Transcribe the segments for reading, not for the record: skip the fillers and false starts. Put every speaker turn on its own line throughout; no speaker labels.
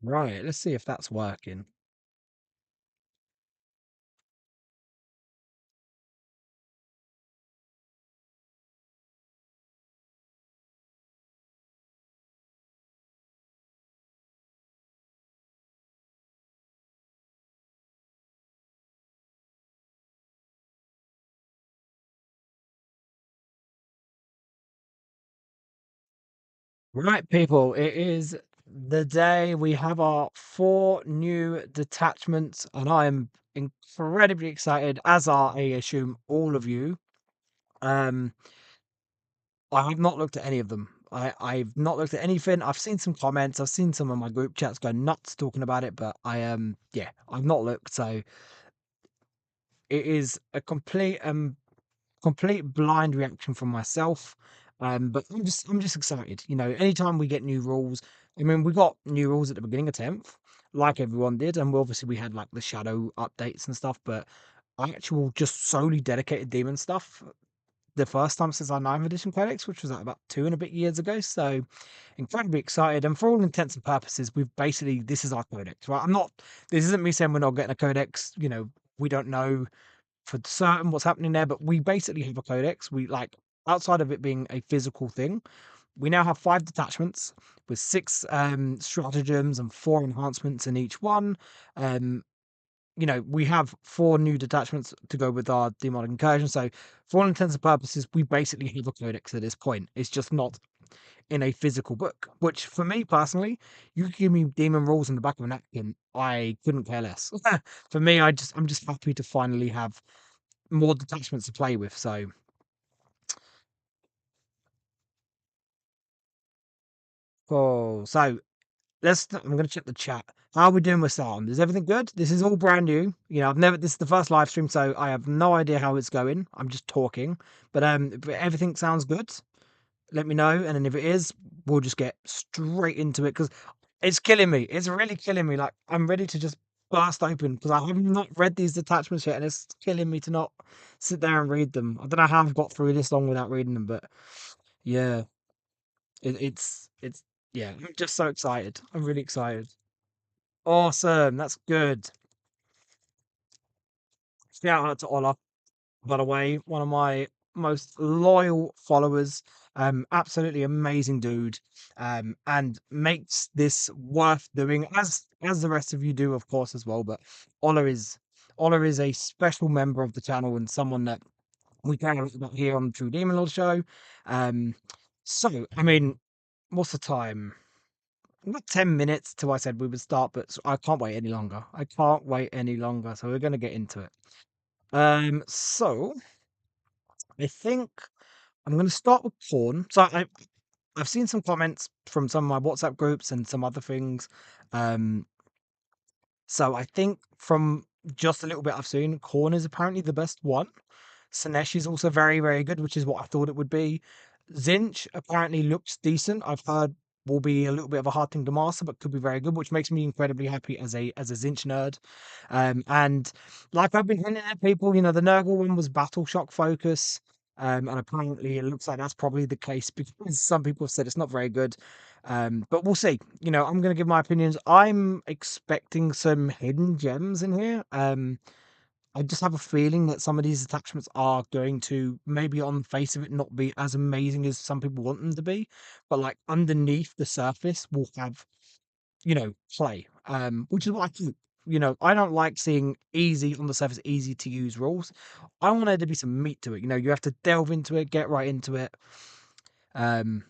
Right, let's see if that's working. Right, people, it is the day we have our 4 new detachments, and I am incredibly excited, as are, I assume, all of you. Um, I have not looked at any of them. I've not looked at anything. I've seen some comments. I've seen some of my group chats go nuts talking about it, but yeah, I've not looked. So it is a complete blind reaction from myself. But I'm just excited. Anytime we get new rules, I mean, we got new rules at the beginning of 10th, like everyone did, and obviously we had like the shadow updates and stuff. But actual just solely dedicated demon stuff the first time since our 9th edition codex, which was like about 2 and a bit years ago. So incredibly excited. And for all intents and purposes, we've basically this is our codex, right? This isn't me saying we're not getting a codex. We don't know for certain what's happening there, but we basically have a codex. We like outside of it being a physical thing, we now have 5 detachments with 6 stratagems and 4 enhancements in each one. Um, we have 4 new detachments to go with our demonic incursion. So, for all intents and purposes, we basically have a codex at this point. It's just not in a physical book. Which, for me personally, you could give me demon rules in the back of a napkin, I couldn't care less. For me, I'm just happy to finally have more detachments to play with. So, so I'm going to check the chat. How are we doing with sound? Is everything good? This is all brand new. This is the first live stream, so I have no idea how it's going. I'm just talking, but if everything sounds good, let me know. And then if it is, we'll just get straight into it because it's killing me. It's really killing me. Like I'm ready to just burst open because I have not read these detachments yet, and it's killing me to not sit there and read them. I don't know how I've got through this long without reading them, but yeah, it's yeah. I'm just so excited. I'm really excited. Awesome. That's good. Shout out to Ola, by the way, one of my most loyal followers. Absolutely amazing dude. And makes this worth doing as the rest of you do, of course, as well. But Ola is Ola is a special member of the channel and someone that we care a lot about here on the True Demon Lord show. Um, so I mean, what's the time? About 10 minutes till I said we would start, but I can't wait any longer. I can't wait any longer. So we're going to get into it. So I think I'm going to start with porn. I've seen some comments from some of my WhatsApp groups and some other things. Um, so I think from just a little bit I've seen, corn is apparently the best one. Sinesh is also very, very good, which is what I thought it would be. Zinch apparently looks decent. I've heard will be a little bit of a hard thing to master, but could be very good, which makes me incredibly happy as a Zinch nerd. And like I've been hinting at people, the Nurgle one was Battle Shock focus. And apparently it looks like that's probably the case because some people have said it's not very good. But we'll see. I'm gonna give my opinions. I'm expecting some hidden gems in here. I just have a feeling that some of these attachments are going to maybe on the face of it not be as amazing as some people want them to be, but like underneath the surface will have, play. Which is what I think. I don't like seeing easy on the surface, easy to use rules. I want there to be some meat to it. You have to delve into it, get right into it, um,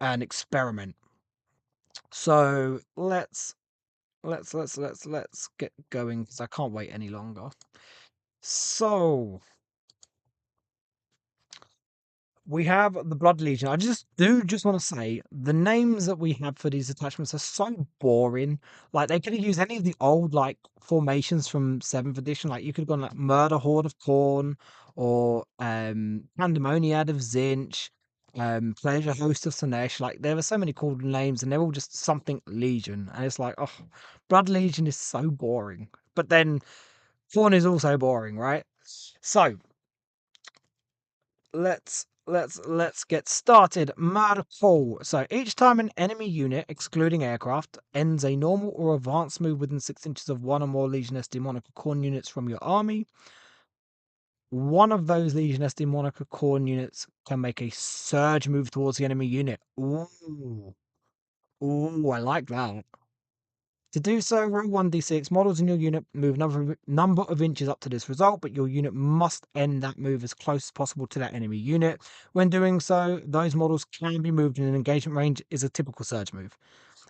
and experiment. So let's get going because I can't wait any longer. So we have the Blood Legion. I just want to say the names that we have for these attachments are so boring. Like they could have used any of the old like formations from 7th edition. Like you could have gone like Murder Horde of Corn or Pandemoniad of Zinch, Pleasure Host of Sinesh. Like there were so many cool names and they're all just something Legion. And it's like, oh, Blood Legion is so boring. But then Fawn is also boring, right? So let's let's get started. Mad Pull. So each time an enemy unit, excluding aircraft, ends a normal or advanced move within 6 inches of one or more Legioness Demonica Corn units from your army, one of those Legioness Demonica Corn units can make a surge move towards the enemy unit. Ooh, ooh, I like that. To do so, roll 1d6. Models in your unit move number of inches up to this result, but your unit must end that move as close as possible to that enemy unit. When doing so, those models can be moved in an engagement range is a typical surge move.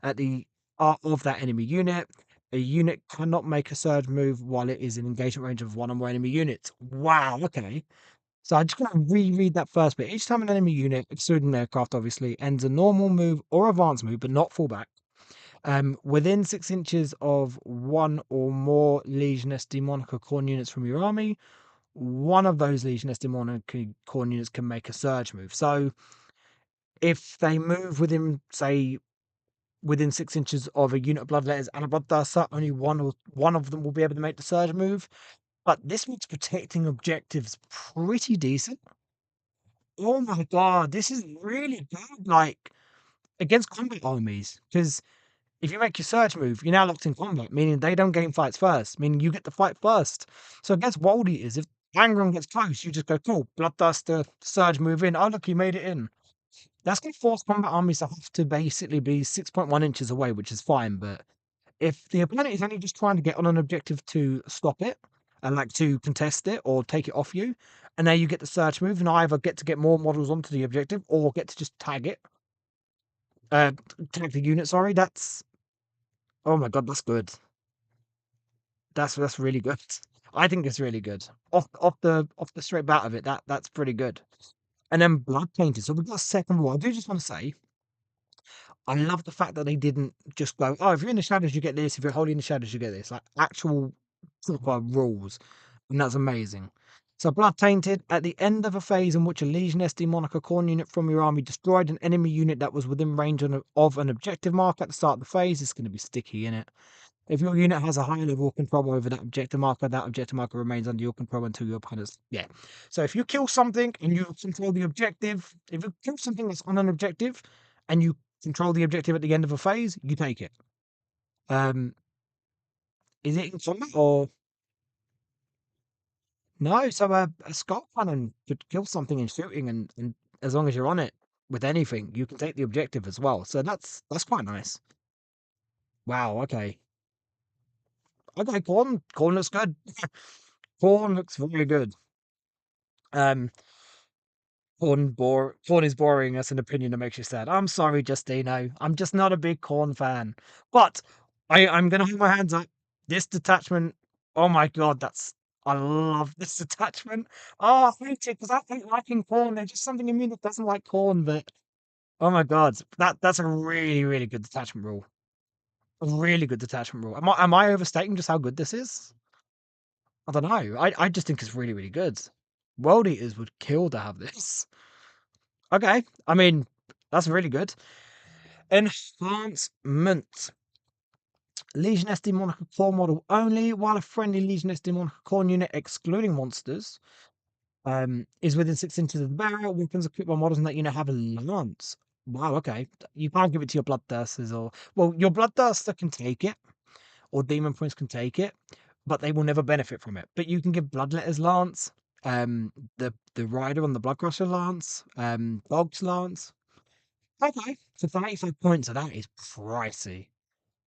At the art of that enemy unit, a unit cannot make a surge move while it is in engagement range of one or more enemy units. Wow, okay. So I'm just going to reread that first bit. Each time an enemy unit, excluding aircraft obviously, ends a normal move or advanced move, but not fallback, within 6 inches of one or more Legioness Demonica Corn units from your army, one of those Legioness Demonica Corn units can make a surge move. So if they move within, say, within 6 inches of a unit of Bloodletters and a Bloodthirster, only one of them will be able to make the surge move. But this makes protecting objectives pretty decent. Oh my god, this is really good. Like against combat armies, because if you make your surge move, you're now locked in combat, meaning they don't gain fights first, meaning you get to fight first. So against World Eaters, if Angron gets close, you just go, cool, Bloodthirster, surge move in. Oh, look, you made it in. That's going to force combat armies to have to basically be 6.1 inches away, which is fine. But if the opponent is only just trying to get on an objective to stop it and like to contest it or take it off you, and now you get the surge move and either get to get more models onto the objective or get to just tag it, tag the unit, sorry, that's, oh my god, that's good. That's really good. I think it's really good. Off the straight bat of it, that's pretty good. And then Blood Tainted. So we've got a second rule. I do just want to say, I love the fact that they didn't just go, oh, if you're in the shadows, you get this. If you're wholly in the shadows, you get this. Like actual proper rules. And that's amazing. So Blood Tainted, at the end of a phase in which a Legioness Demonica Corn unit from your army destroyed an enemy unit that was within range of an objective mark at the start of the phase, it's going to be sticky in it. If your unit has a high level of control over that objective marker remains under your control until your opponent's. Yeah. So if you kill something and you control the objective, if you kill something that's on an objective and you control the objective at the end of a phase, you take it. Um, is it in combat or no? So a skull cannon could kill something in shooting, and as long as you're on it with anything, you can take the objective as well. So that's quite nice. Wow. Okay. Okay. Corn looks good. Corn looks very good. Um, Corn is boring. That's an opinion that makes you sad. I'm sorry, Justino. I'm just not a big Corn fan. But I'm gonna hold my hands up. This detachment, oh my god, I love this detachment. Oh, I hate it because I hate liking Corn. There's just something in me that doesn't like Corn, but oh my god, that's a really, really good detachment rule. A really good detachment rule. Am I overstating just how good this is? I don't know. I just think it's really, really good. World Eaters would kill to have this. Okay, I mean, that's really good. Enhancement. Legioness Demonica Core model only, while a friendly Legioness Demonica Core unit, excluding monsters, is within 6 inches of the barrel. Weapons equipped by models in that unit have a lance. Wow, okay. You can't give it to your Bloodthirsters or... Well, your Bloodthirster can take it, or Demon Prince can take it, but they will never benefit from it. But you can give Bloodletter's lance, the Rider on the Bloodcrusher lance, Dog's lance. Okay, so 35 points of that is pricey.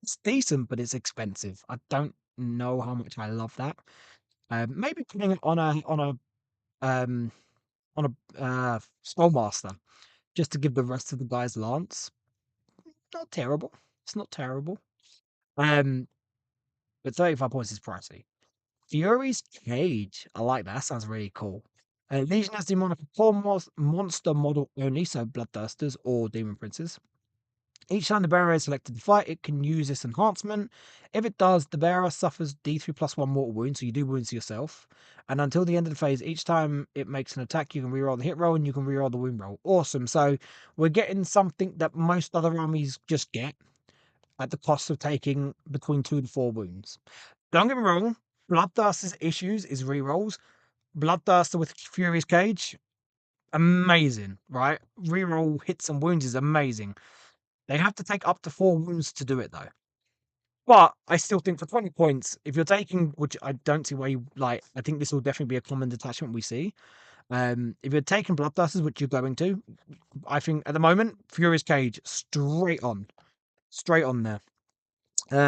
It's decent, but it's expensive. I don't know how much I love that. Maybe putting it um on a Skullmaster just to give the rest of the guys lance. Not terrible. It's not terrible. Um, but 35 points is pricey. Fury's Cage. I like that. That sounds really cool. Legion has demonic form monster model only, so Bloodthirsters or Demon Princes. Each time the bearer is selected to fight, it can use this enhancement. If it does, the bearer suffers D3 plus 1 mortal wound, so you do wounds to yourself. And until the end of the phase, each time it makes an attack, you can reroll the hit roll and you can reroll the wound roll. Awesome. So we're getting something that most other armies just get at the cost of taking between 2 and 4 wounds. Don't get me wrong, Bloodthirster's issues is rerolls. Bloodthirster with Fury's Cage, amazing, right? Reroll hits and wounds is amazing. They have to take up to 4 wounds to do it though. But I still think for 20 points, if you're taking, which I don't see why you like, I think this will definitely be a common detachment we see. If you're taking Bloodthirsters, which you're going to, I think at the moment, Furious Cage straight on there.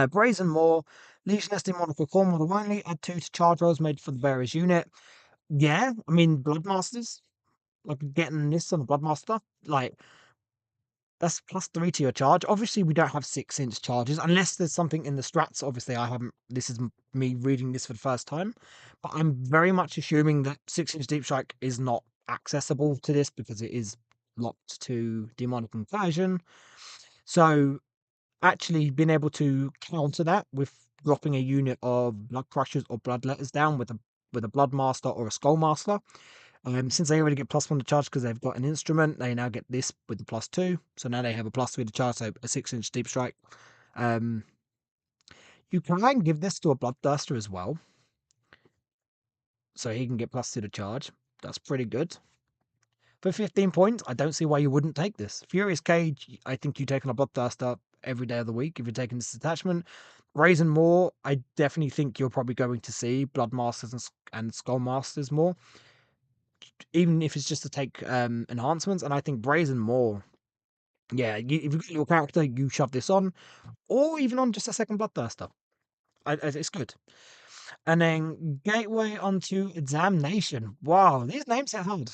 Brazen Maw, Legion SD Monaco Core model only, add 2 to charge rolls made for the bearer's unit. Yeah, I mean, Bloodmasters, like getting this on the Bloodmaster, like that's +3 to your charge. Obviously, we don't have 6-inch charges unless there's something in the strats. Obviously, I haven't. This is me reading this for the first time, but I'm very much assuming that 6-inch deep strike is not accessible to this because it is locked to demonic incursion. So, actually being able to counter that with dropping a unit of blood crushers or bloodletters down with a bloodmaster or a skullmaster, since they already get +1 to charge because they've got an instrument, they now get this with the +2. So now they have a +3 to charge, so a 6-inch deep strike. Um, you can give this to a bloodthirster as well, so he can get +2 to charge. That's pretty good. For 15 points, I don't see why you wouldn't take this. Furious Cage, I think you take on a bloodthirster every day of the week if you're taking this attachment. Brazen Maw, I definitely think you're probably going to see Bloodmasters and Skullmasters more, even if it's just to take enhancements. And I think Brazen Maw, yeah, if you've got your character, you shove this on, or even on just a second Bloodthirster. It's good. And then Gateway onto Examination. Wow, these names are hard.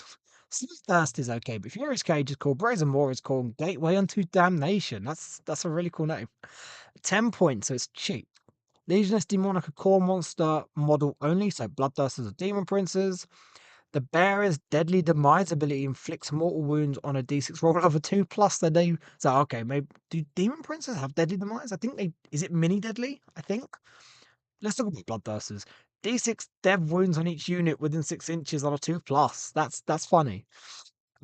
Thirst is okay, but Furious Cage is called, Brazen Maw is called, Gateway unto Damnation. That's a really cool name. 10 points, so it's cheap. Legioness Demonica core monster model only, so Bloodthirsters or Demon Princes. The bearer's deadly demise ability inflicts mortal wounds on a d6 roll over 2 plus the name. So okay, maybe do Demon Princes have deadly demise? I think they is it mini deadly? I think. Let's talk about Bloodthirsters. D6 dev wounds on each unit within 6 inches on a 2 plus. That's funny.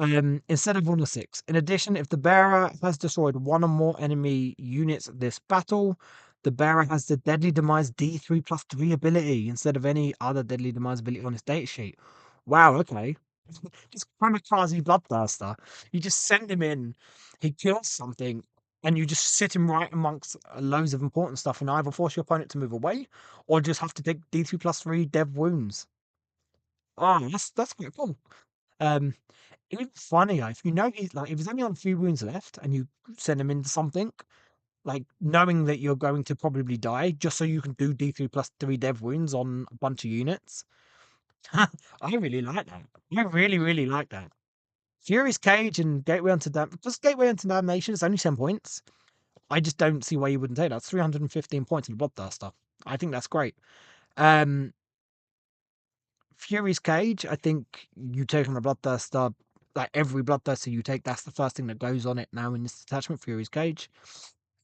Instead of 1 or 6. In addition, if the bearer has destroyed 1 or more enemy units this battle, the bearer has the Deadly Demise D3+3 ability instead of any other Deadly Demise ability on his data sheet. Wow, okay. Just kamikaze bloodthirster. You just send him in, he kills something, and you just sit him right amongst loads of important stuff and either force your opponent to move away or just have to take D3+3 dev wounds. Oh, that's quite cool. Um, even funnier, if you know he's like, if he's only on a few wounds left and you send him into something, like knowing that you're going to probably die, just so you can do D3+3 dev wounds on a bunch of units. I really like that. I really, really like that. Furious Cage and Gateway unto just Gateway unto Damnation is only 10 points. I just don't see why you wouldn't take that. That's 315 points in Bloodthirster. I think that's great. Um, Fury's Cage, I think you take on a Bloodthirster, like every Bloodthirster you take, that's the first thing that goes on it now in this attachment, Fury's Cage.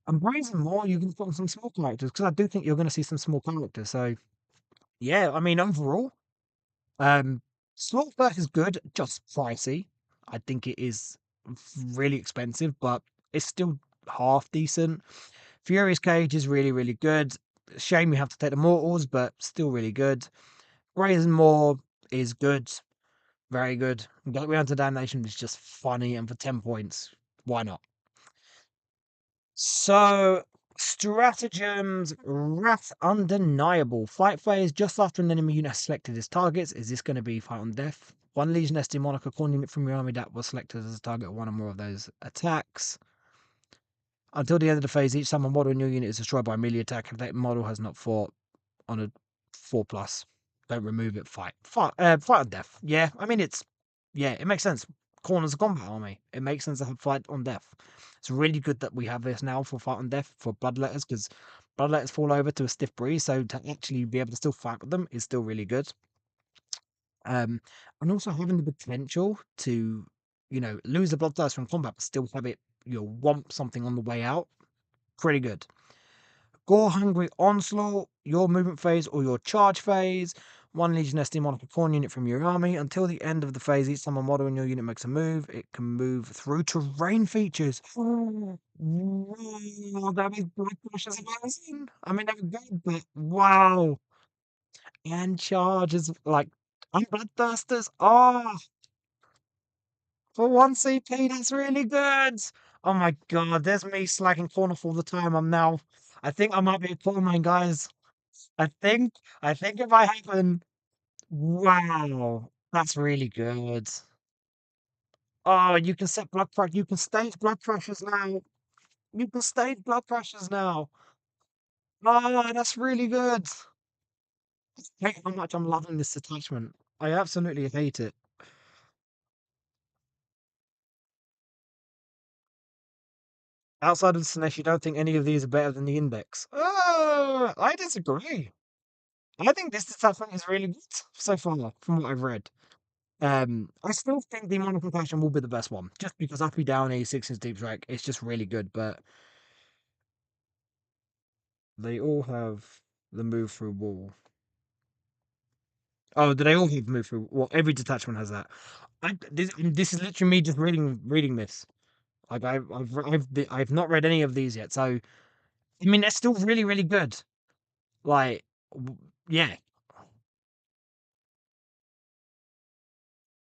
And Brazen Maw, you can put on some small characters, because I do think you're going to see some small characters. So, yeah, I mean, overall, um, Slaughter is good, just pricey. I think it is really expensive, but it's still half decent. Fury's Cage is really, really good. Shame you have to take the Mortals, but still really good. Brazen Maw is good. Very good. Gateway Unto Damnation is just funny, and for 10 points, why not? So, stratagems, Wrath Undeniable. Fight phase just after an enemy unit has selected its targets. Is this going to be Fight on Death? One Legion SD Monarch corn unit from your army that was selected as a target of 1 or more of those attacks. Until the end of the phase, each summon model in your unit is destroyed by a melee attack if that model has not fought on a 4 plus. Don't remove it. Fight on death. Yeah, I mean yeah, it makes sense. Corners a combat army. It makes sense to have fight on death. It's really good that we have this now for fight on death for bloodletters because bloodletters fall over to a stiff breeze. So to actually be able to still fight with them is still really good. And also having the potential to, lose the bloodthirst from combat but still have it, womp something on the way out. Pretty good. Gore Hungry Onslaught, your movement phase or your charge phase. One Legion SD Monarch Corn unit from your army. Until the end of the phase, each summon model in your unit makes a move. It can move through terrain features. Wow, that is Black Rush is amazing. I mean, they're good, but wow. And charges like I'm Bloodthirsters. Oh, For 1 CP, that's really good. Oh my god, there's me slagging corn off all the time. I think I might be a poor man, guys. I think if I happen, wow, that's really good. Oh, you can set blood pressure. You can stage blood pressures now. You can stage blood pressures now. Oh, that's really good. I hate how much I'm loving this attachment. I absolutely hate it. Outside of the Slanesh, you don't think any of these are better than the Index? I disagree. I think this detachment is really good so far, from what I've read. I still think the Monocle Passion will be the best one, just because Uppy Downy, 6 inch Deep Strike, it's just really good, but they all have the move through wall. Oh, do they all have move through? Well, every detachment has that. This is literally me just reading this. Like I've not read any of these yet, so I mean they're still really good. Like, yeah,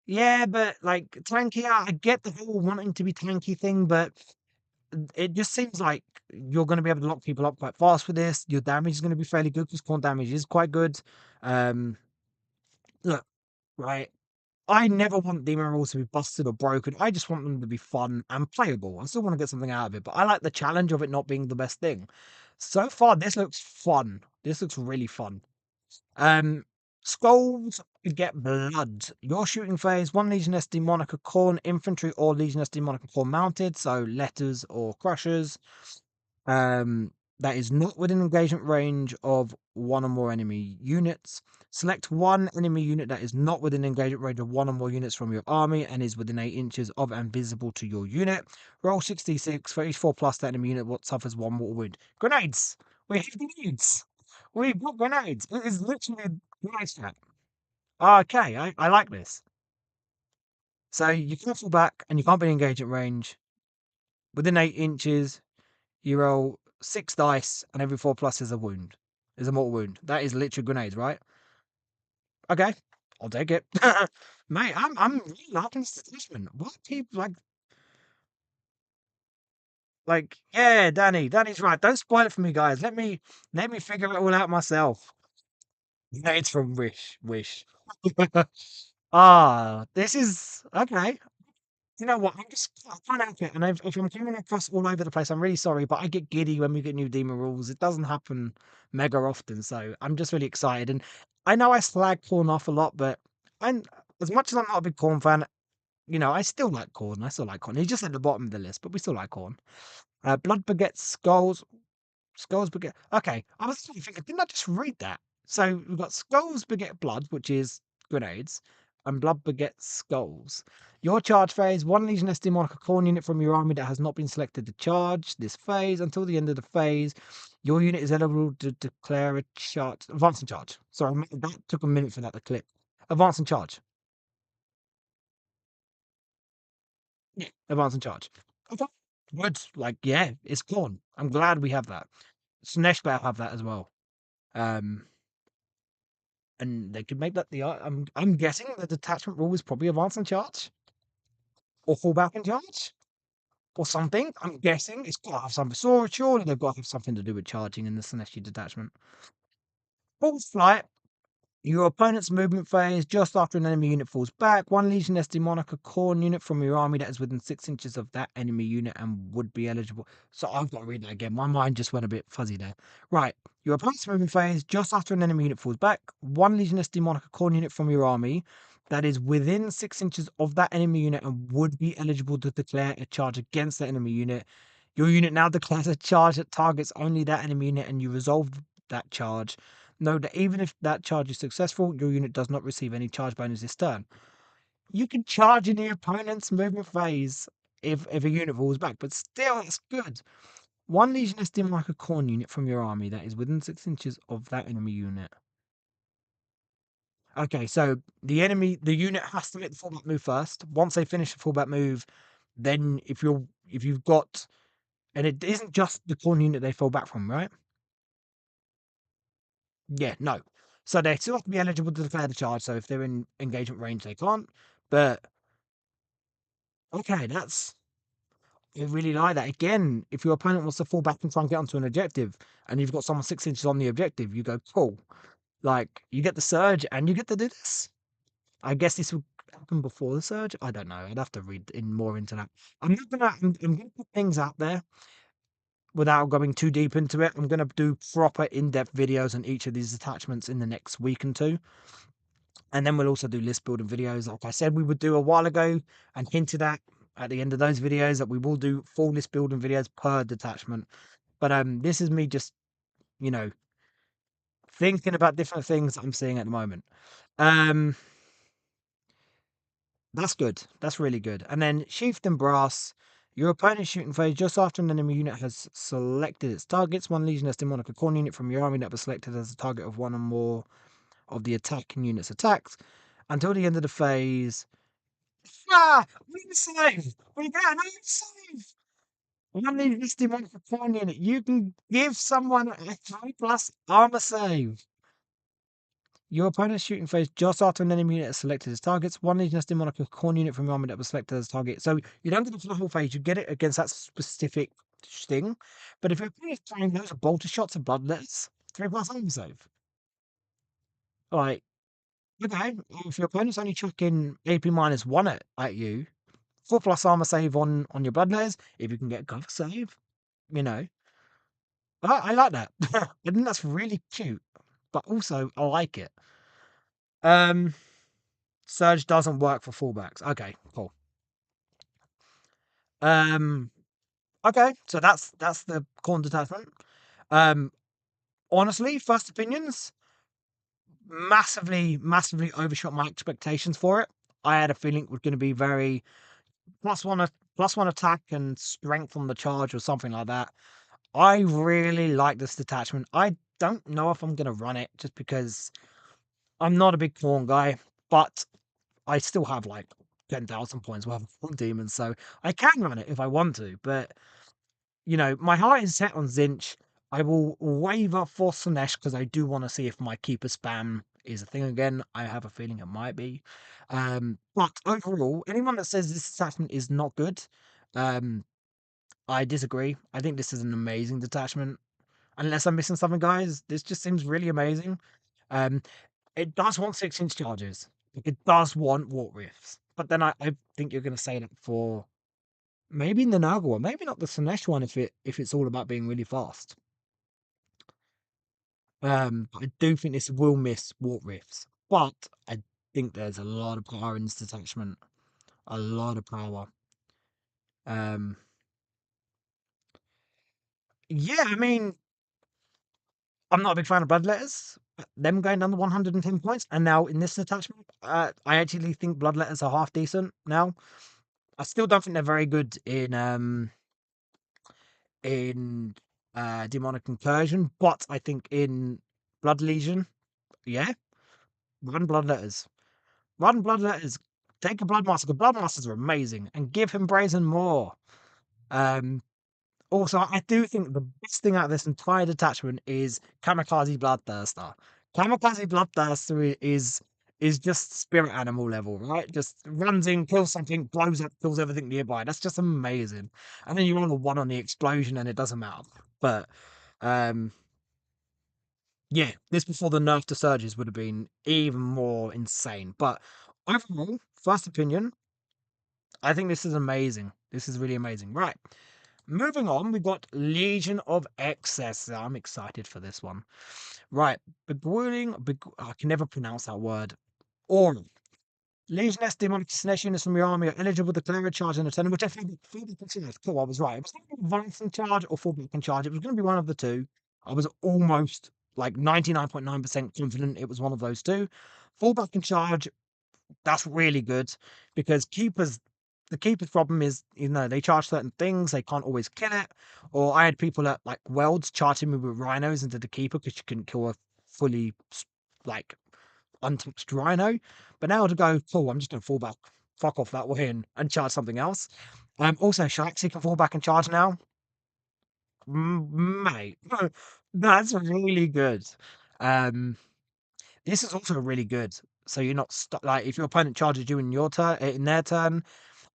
yeah, but like tanky. I get the whole wanting to be tanky thing, but it just seems like you're going to be able to lock people up quite fast with this. Your damage is going to be fairly good because corn damage is quite good. Um, Look, right. I never want demon rules to be busted or broken. I just want them to be fun and playable. I still want to get something out of it, but I like the challenge of it not being the best thing. So far, this looks fun. This looks really fun. Um, Skulls get blood. Your shooting phase, one Legion SD Monica Corn infantry or Legion SD Monica Corn mounted, so letters or crushers. That is not within engagement range of one or more enemy units. Select one enemy unit that is not within engagement range of one or more units from your army and is within 8 inches of and visible to your unit. Roll 66 for each 4 plus that enemy unit what suffers one mortal wound. Grenades! We have grenades! We've got grenades! It is literally a grenade strap. Okay, I like this. So you can't fall back and you can't be in engagement range. Within 8 inches, you roll 6 dice, and every 4 plus is a wound. Is a mortal wound. That is literally grenades, right? Okay, I'll take it. Mate, I'm really liking this detachment. What people yeah, Danny's right. Don't spoil it for me, guys. Let me figure it all out myself. Grenades from Wish. This is okay. You know what? I can't help it. And if I'm coming across all over the place, I'm really sorry, but I get giddy when we get new demon rules. It doesn't happen mega often, so I'm just really excited. And I know I slag corn off a lot, but I'm as much as I'm not a big corn fan, I still like corn. I still like corn. He's just at the bottom of the list, but we still like corn. Blood begets skulls. Skulls beget. Okay, I was actually thinking, didn't I just read that? So we've got skulls beget blood, which is grenades, and blood begets skulls. Your charge phase: one Legion SD Monarch corn unit from your army that has not been selected to charge this phase. Until the end of the phase, your unit is eligible to declare a charge, advancing charge. Sorry, that took a minute for that to click. Advancing charge. Yeah, advancing charge. Okay, good. Like, yeah, it's corn. I'm glad we have that. Snesh better have that as well. Um, And they could make that I'm guessing the detachment rule is probably advance and charge or fall back and charge or something. I'm guessing it's got to have something. So surely they've got to have something to do with charging in the Sinestri detachment. False flight. Your opponent's movement phase just after an enemy unit falls back. One Legion SD Monica Corn unit from your army that is within 6 inches of that enemy unit and would be eligible. So I've got to read that again. My mind just went a bit fuzzy there. Right. Your opponent's movement phase just after an enemy unit falls back. One Legion SD Monica Corn unit from your army that is within 6 inches of that enemy unit and would be eligible to declare a charge against that enemy unit. Your unit now declares a charge that targets only that enemy unit and you resolve that charge. Note that even if that charge is successful, your unit does not receive any charge bonus this turn. You can charge in the opponent's movement phase if a unit falls back, but still, it's good. One Legion SD Marker Corn unit from your army that is within 6 inches of that enemy unit. Okay, so the unit has to make the fallback move first. Once they finish the fallback move, then if you've got, and it isn't just the corn unit they fall back from, right? Yeah, no. So they still have to be eligible to declare the charge. So if they're in engagement range, they can't. But Okay, I really like that. Again, if your opponent wants to fall back and try and get onto an objective, and you've got someone 6 inches on the objective, you go, cool. Like, you get the surge and you get to do this. I guess this would happen before the surge. I don't know. I'd have to read in more into that. I'm gonna put things out there without going too deep into it. I'm gonna do proper in-depth videos on each of these attachments in the next week and two. And then we'll also do list building videos. Like I said, we would do a while ago and hinted at the end of those videos that we will do full list building videos per detachment. But this is me just, you know, thinking about different things that I'm seeing at the moment. Um, that's good. That's really good. And then sheathed in brass. Your opponent's shooting phase just after an enemy unit has selected its targets. One Legioness Demonic a corn unit from your army that was selected as a target of one or more of the attacking unit's attacks. Until the end of the phase, we save! We get an save! One Legioness Demonic a corn unit. You can give someone a 3+ armor save. Your opponent's shooting phase just after an enemy unit is selected as targets. One Legioness Demonic a corn unit from your army that was selected as target. So you don't get it for the whole phase, you get it against that specific thing. But if your opponent's throwing those bolter shots of bloodlets, 3+ armor save. Like, okay, if your opponent's only chucking AP -1 at you, 4+ armor save on your bloodletters, if you can get cover save, you know. I like that. I think that's really cute. But also I like it. Um Surge doesn't work for fullbacks. Okay, cool. Um, okay, so that's the corn detachment. Um, honestly, first opinions, massively overshot my expectations for it. I had a feeling it was going to be very plus one attack and strength on the charge or something like that. I really like this detachment. I don't know if I'm going to run it just because I'm not a big corn guy, but I still have like 10,000 points worth of demons, so I can run it if I want to. But you know, my heart is set on Zinch. I will waver for Slanesh because I do want to see if my keeper spam is a thing again. I have a feeling it might be. But overall, anyone that says this detachment is not good, um, I disagree. I think this is an amazing detachment. Unless I'm missing something, guys, this just seems really amazing. Um, it does want 6-inch charges. Like, it does want Warp Rifts. But then I think you're going to say that for maybe the Naga one, maybe not the Slanesh one if it's all about being really fast. I do think this will miss Warp Rifts. But I think there's a lot of power in this detachment. A lot of power. Um, yeah, I mean, I'm not a big fan of Bloodletters. Them going down to 110 points, and now in this attachment, I actually think Bloodletters are half decent now. I still don't think they're very good in Demonic Incursion, but I think in Blood Legion, yeah, run Bloodletters. Run Bloodletters. Take a Bloodmaster, because Bloodmasters are amazing, and give him Brazen more. Um, Also, I do think the best thing out of this entire detachment is Kamikaze Bloodthirster. Kamikaze Bloodthirster is just spirit animal level, right? Just runs in, kills something, blows up, kills everything nearby. That's just amazing. And then you roll a 1 on the explosion and it doesn't matter. But um yeah, this before the nerf to surges would have been even more insane. But overall, first opinion, I think this is amazing. This is really amazing. Right. Moving on, we've got Legion of Excess. I'm excited for this one. Right, I can never pronounce that word. Or Legioness Demonic Slash units from your army are eligible to declare a charge in a turn, which I think considered. Cool, I was right. It was going to be advancing charge or fallback and charge. It was going to be one of the two. I was almost like 99.9% confident it was one of those two. Fallback and charge, that's really good because the keeper's problem is, they charge certain things, they can't always kill it. Or I had people at like Welds charging me with rhinos into the keeper because you couldn't kill a fully like untouched rhino. But now to go, cool, I'm just gonna fall back, fuck off that way and charge something else. Also Shalaxi can fall back and charge now. Mate, that's really good. Um this is also really good. So you're not stuck. Like if your opponent charges you in your turn, in their turn,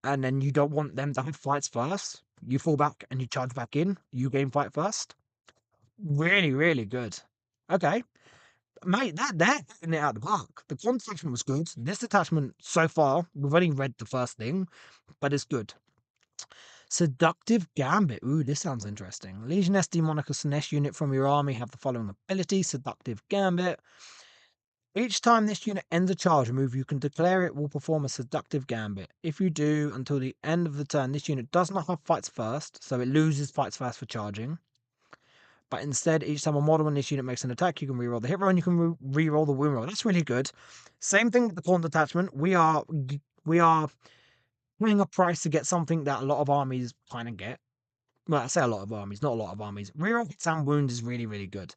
and then you don't want them to have fights first. You fall back and you charge back in. You gain fight first. Really, really good. Okay, mate, they're hitting it out of the park. The con detachment was good. This detachment so far, we've only read the first thing, but it's good. Seductive Gambit. Ooh, this sounds interesting. Legion SD Monica Sinesh unit from your army have the following ability: Seductive Gambit. Each time this unit ends a charge move, you can declare it will perform a Seductive Gambit. If you do, until the end of the turn, this unit does not have fights first, so it loses fights first for charging. But instead, each time a model in this unit makes an attack, you can reroll the hit roll and you can reroll the wound roll. That's really good. Same thing with the pawn detachment. We are paying a price to get something that a lot of armies kind of get. Well, I say a lot of armies, not a lot of armies. Reroll hits and wounds is really, really good.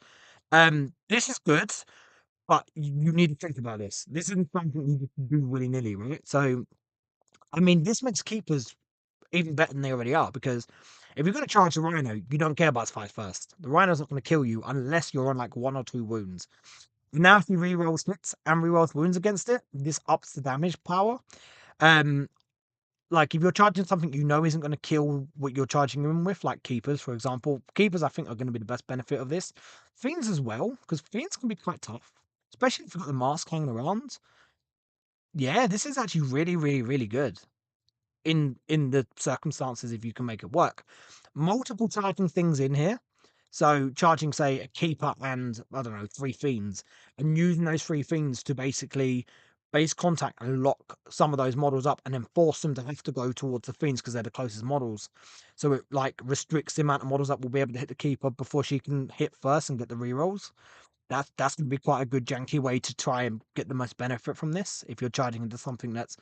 This is good, but you need to think about this. This isn't something you just do willy nilly, right? So, I mean, this makes keepers even better than they already are because if you're going to charge the Rhino, you don't care about his fight first. The Rhino's not going to kill you unless you're on like 1 or 2 wounds. Now, if he rerolls hits and rerolls wounds against it, this ups the damage power. Um, like if you're charging something you know isn't going to kill what you're charging him with, like keepers, for example. Keepers, I think, are going to be the best benefit of this. Fiends as well, because fiends can be quite tough, especially if you've got the mask hanging around. Yeah, this is actually really, really, really good in the circumstances if you can make it work. Multiple charging things in here. So charging, say, a keeper and I don't know, 3 fiends, and using those 3 fiends to basically base contact and lock some of those models up and then force them to have to go towards the fiends because they're the closest models. So it like restricts the amount of models that will be able to hit the keeper before she can hit first and get the rerolls. That's gonna be quite a good janky way to try and get the most benefit from this if you're charging into something that's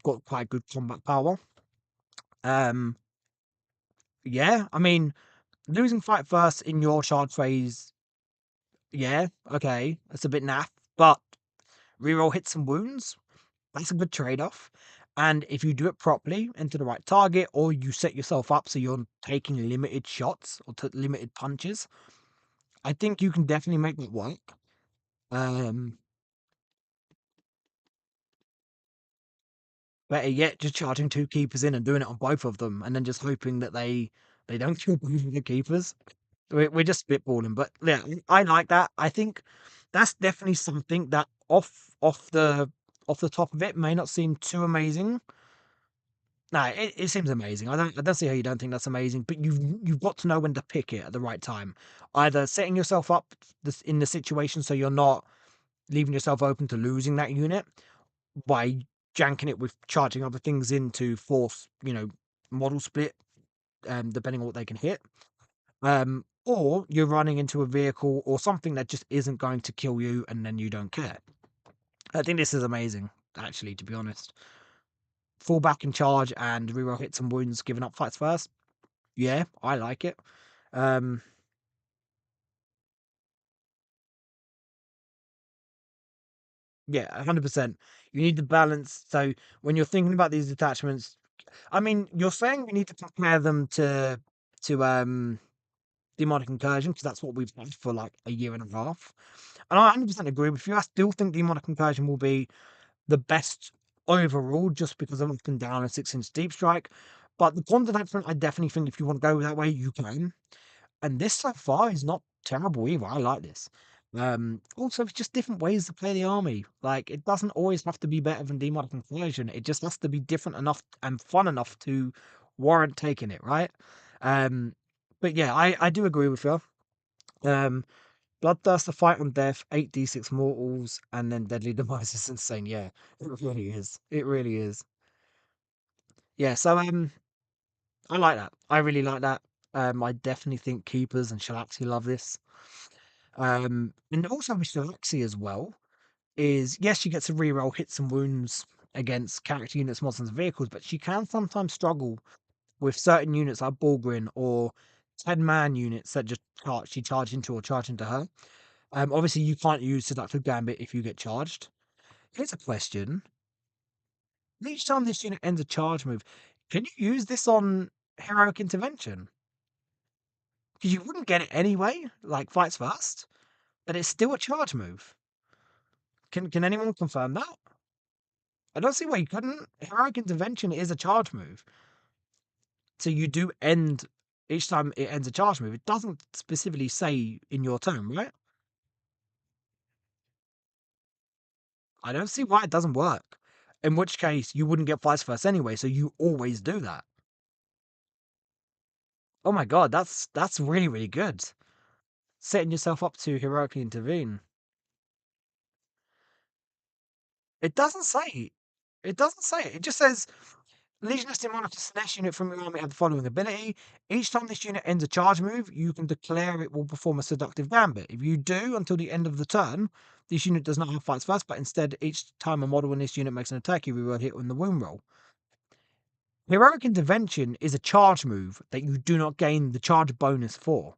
got quite good combat power. Um, yeah, I mean, losing fight first in your charge phase, yeah, okay, that's a bit naff, but reroll hits and wounds, that's a good trade off. And if you do it properly into the right target, or you set yourself up so you're taking limited shots or limited punches, I think you can definitely make that work. Um, Better yet, just charging 2 keepers in and doing it on both of them, and then just hoping that they don't kill both of the keepers. We're just spitballing, but yeah, I like that. I think that's definitely something that off the top of it may not seem too amazing. No, it seems amazing. I don't see how you don't think that's amazing, but you've got to know when to pick it at the right time. Either setting yourself up in the situation so you're not leaving yourself open to losing that unit by janking it with charging other things in to force, model split, depending on what they can hit. Or you're running into a vehicle or something that just isn't going to kill you and then you don't care. I think this is amazing, actually, to be honest. Fall back in charge and reroll hits and wounds, giving up fights first. Yeah, I like it. Um, yeah, 100%. You need the balance. So when you're thinking about these detachments, I mean, you're saying we need to compare them to demonic incursion because that's what we've had for like a year and a half. And I 100% agree with you. I still think demonic incursion will be the best overall just because of up and down a 6-inch deep strike. But the quantum detachment, I definitely think if you want to go that way, you can. And this so far is not terrible either. I like this. Also, it's just different ways to play the army. Like, it doesn't always have to be better than demonic incursion. It just has to be different enough and fun enough to warrant taking it, right? Um, but yeah, I do agree with you. Um, Bloodthirst, a fight on death, 8d6 mortals, and then Deadly Demise is insane. Yeah, it really is. It really is. Yeah, so I like that. I really like that. I definitely think Keepers and Shalaxi love this. And also with Shalaxi as well, is yes, she gets to reroll hits and wounds against character units, monsters, and vehicles, but she can sometimes struggle with certain units like Bulgrin or 10-man units that just she charge into or charge into her. Obviously, you can't use Seductive Gambit if you get charged. Here's a question. Each time this unit ends a charge move, can you use this on Heroic Intervention? Because you wouldn't get it anyway, like fights first, but it's still a charge move. Can anyone confirm that? I don't see why you couldn't. Heroic Intervention is a charge move. So you do end each time it ends a charge move. It doesn't specifically say in your turn, right? I don't see why it doesn't work. In which case, you wouldn't get fights first anyway, so you always do that. Oh my god, that's really, really good. Setting yourself up to heroically intervene. It doesn't say. It doesn't say it. It just says Legionist Daemon to select unit from your army have the following ability. Each time this unit ends a charge move, you can declare it will perform a seductive gambit. If you do until the end of the turn, this unit does not have fights first, but instead each time a model in this unit makes an attack, you reroll hit on the wound roll. Heroic Intervention is a charge move that you do not gain the charge bonus for.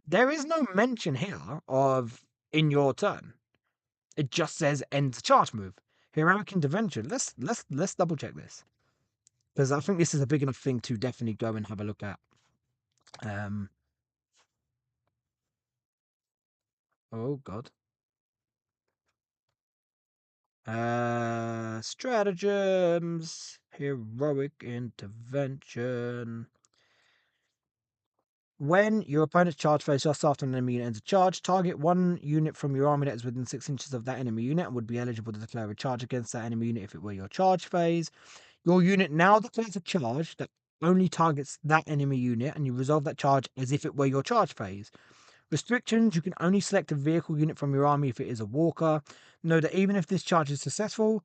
There is no mention here of in your turn. It just says end the charge move. Heroic Intervention. Let's double check this. Because I think this is a big enough thing to definitely go and have a look at. Um, oh god. Stratagems, heroic intervention. When your opponent's charge phase just after an enemy unit ends a charge, target one unit from your army that is within 6 inches of that enemy unit and would be eligible to declare a charge against that enemy unit if it were your charge phase. Your unit now declares a charge that only targets that enemy unit, and you resolve that charge as if it were your charge phase. Restrictions: you can only select a vehicle unit from your army if it is a walker. Know that even if this charge is successful,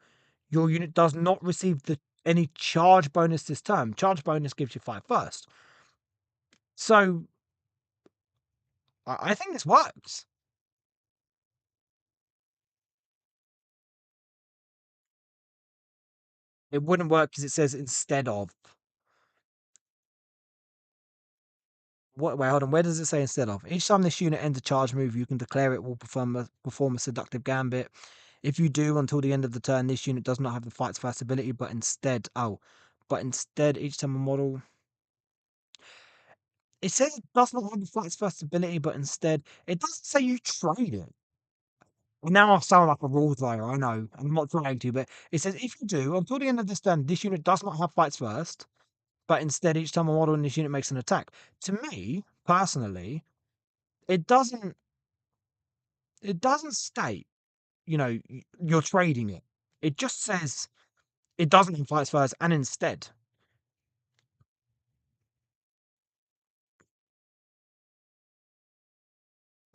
your unit does not receive any charge bonus this turn. Charge bonus gives you 5 first. So, I think this works. It wouldn't work because it says instead of. What? Wait, hold on. Where does it say instead of? Each time this unit ends a charge move, you can declare it will perform a seductive gambit. If you do, until the end of the turn, this unit does not have the fights first ability, but instead, each time a model. It says it does not have the fights first ability, but instead, it doesn't say you trade it. Now I sound like a rules lawyer, I know. I'm not trying to, but it says if you do, until the end of this turn, this unit does not have fights first, but instead each time a model in this unit makes an attack. To me, personally, it doesn't state, you're trading it. It just says it doesn't have fights first, and instead.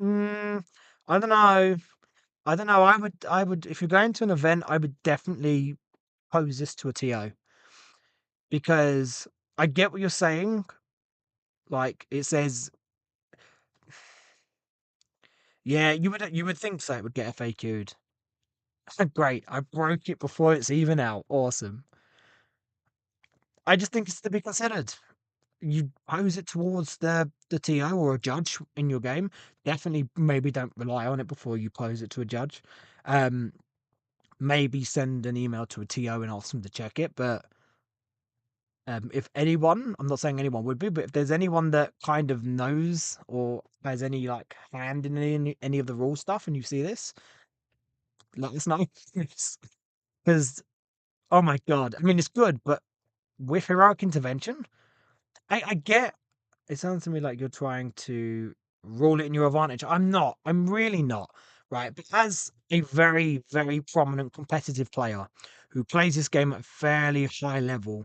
Mm, I don't know. I don't know. I would, if you're going to an event, I would definitely pose this to a TO because I get what you're saying. Like it says, yeah, you would think so. It would get FAQ'd. Great, I broke it before it's even out. Awesome. I just think it's to be considered. You pose it towards the TO or a judge in your game. Definitely, maybe don't rely on it before you pose it to a judge. Um, maybe send an email to a TO and ask them to check it. But if anyone, I'm not saying anyone would be, but if there's anyone that kind of knows or has any like hand in any of the rule stuff, and you see this, let us know. Because oh my god, I mean it's good, but with heroic intervention, I get. It sounds to me like you're trying to rule it in your advantage. I'm not. I'm really not. Right. But as a very, very prominent competitive player who plays this game at a fairly high level,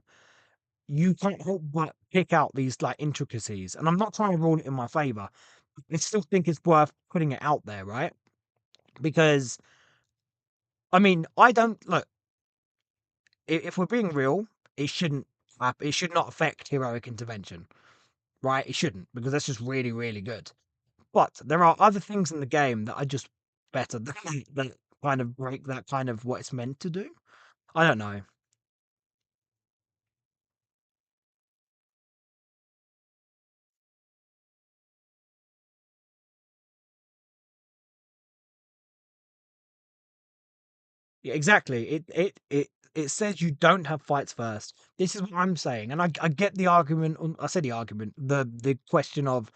you can't help but pick out these like intricacies. And I'm not trying to rule it in my favor. I still think it's worth putting it out there, right? Because I mean, I don't look, if we're being real, it should not affect heroic intervention, right? It shouldn't, because that's just really, really good. But there are other things in the game that are just better that kind of break that kind of what it's meant to do. I don't know. Yeah, exactly. It says you don't have fights first. This is what I'm saying, and I get the argument. I said the argument, the question of,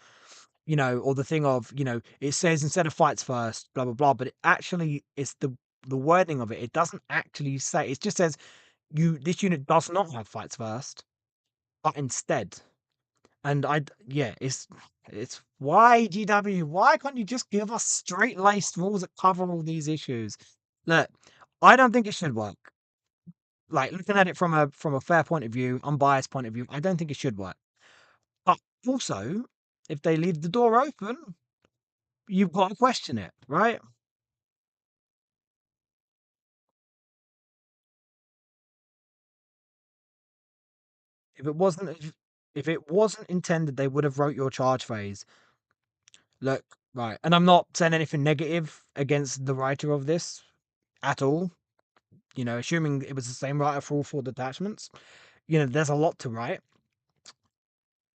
or the thing of, it says instead of fights first, blah blah blah. But it actually is the the wording of it, it doesn't actually say. It just says this unit does not have fights first, but instead. And yeah, it's why GW? Why can't you just give us straight laced rules that cover all these issues? Look, I don't think it should work. Like looking at it from a fair point of view, unbiased point of view, I don't think it should work. But also, if they leave the door open, you've got to question it, right? If it wasn't if it wasn't intended, they would have wrote your charge phase. Look, right, and I'm not saying anything negative against the writer of this at all. You know, assuming it was the same writer for all four detachments. You know, there's a lot to write.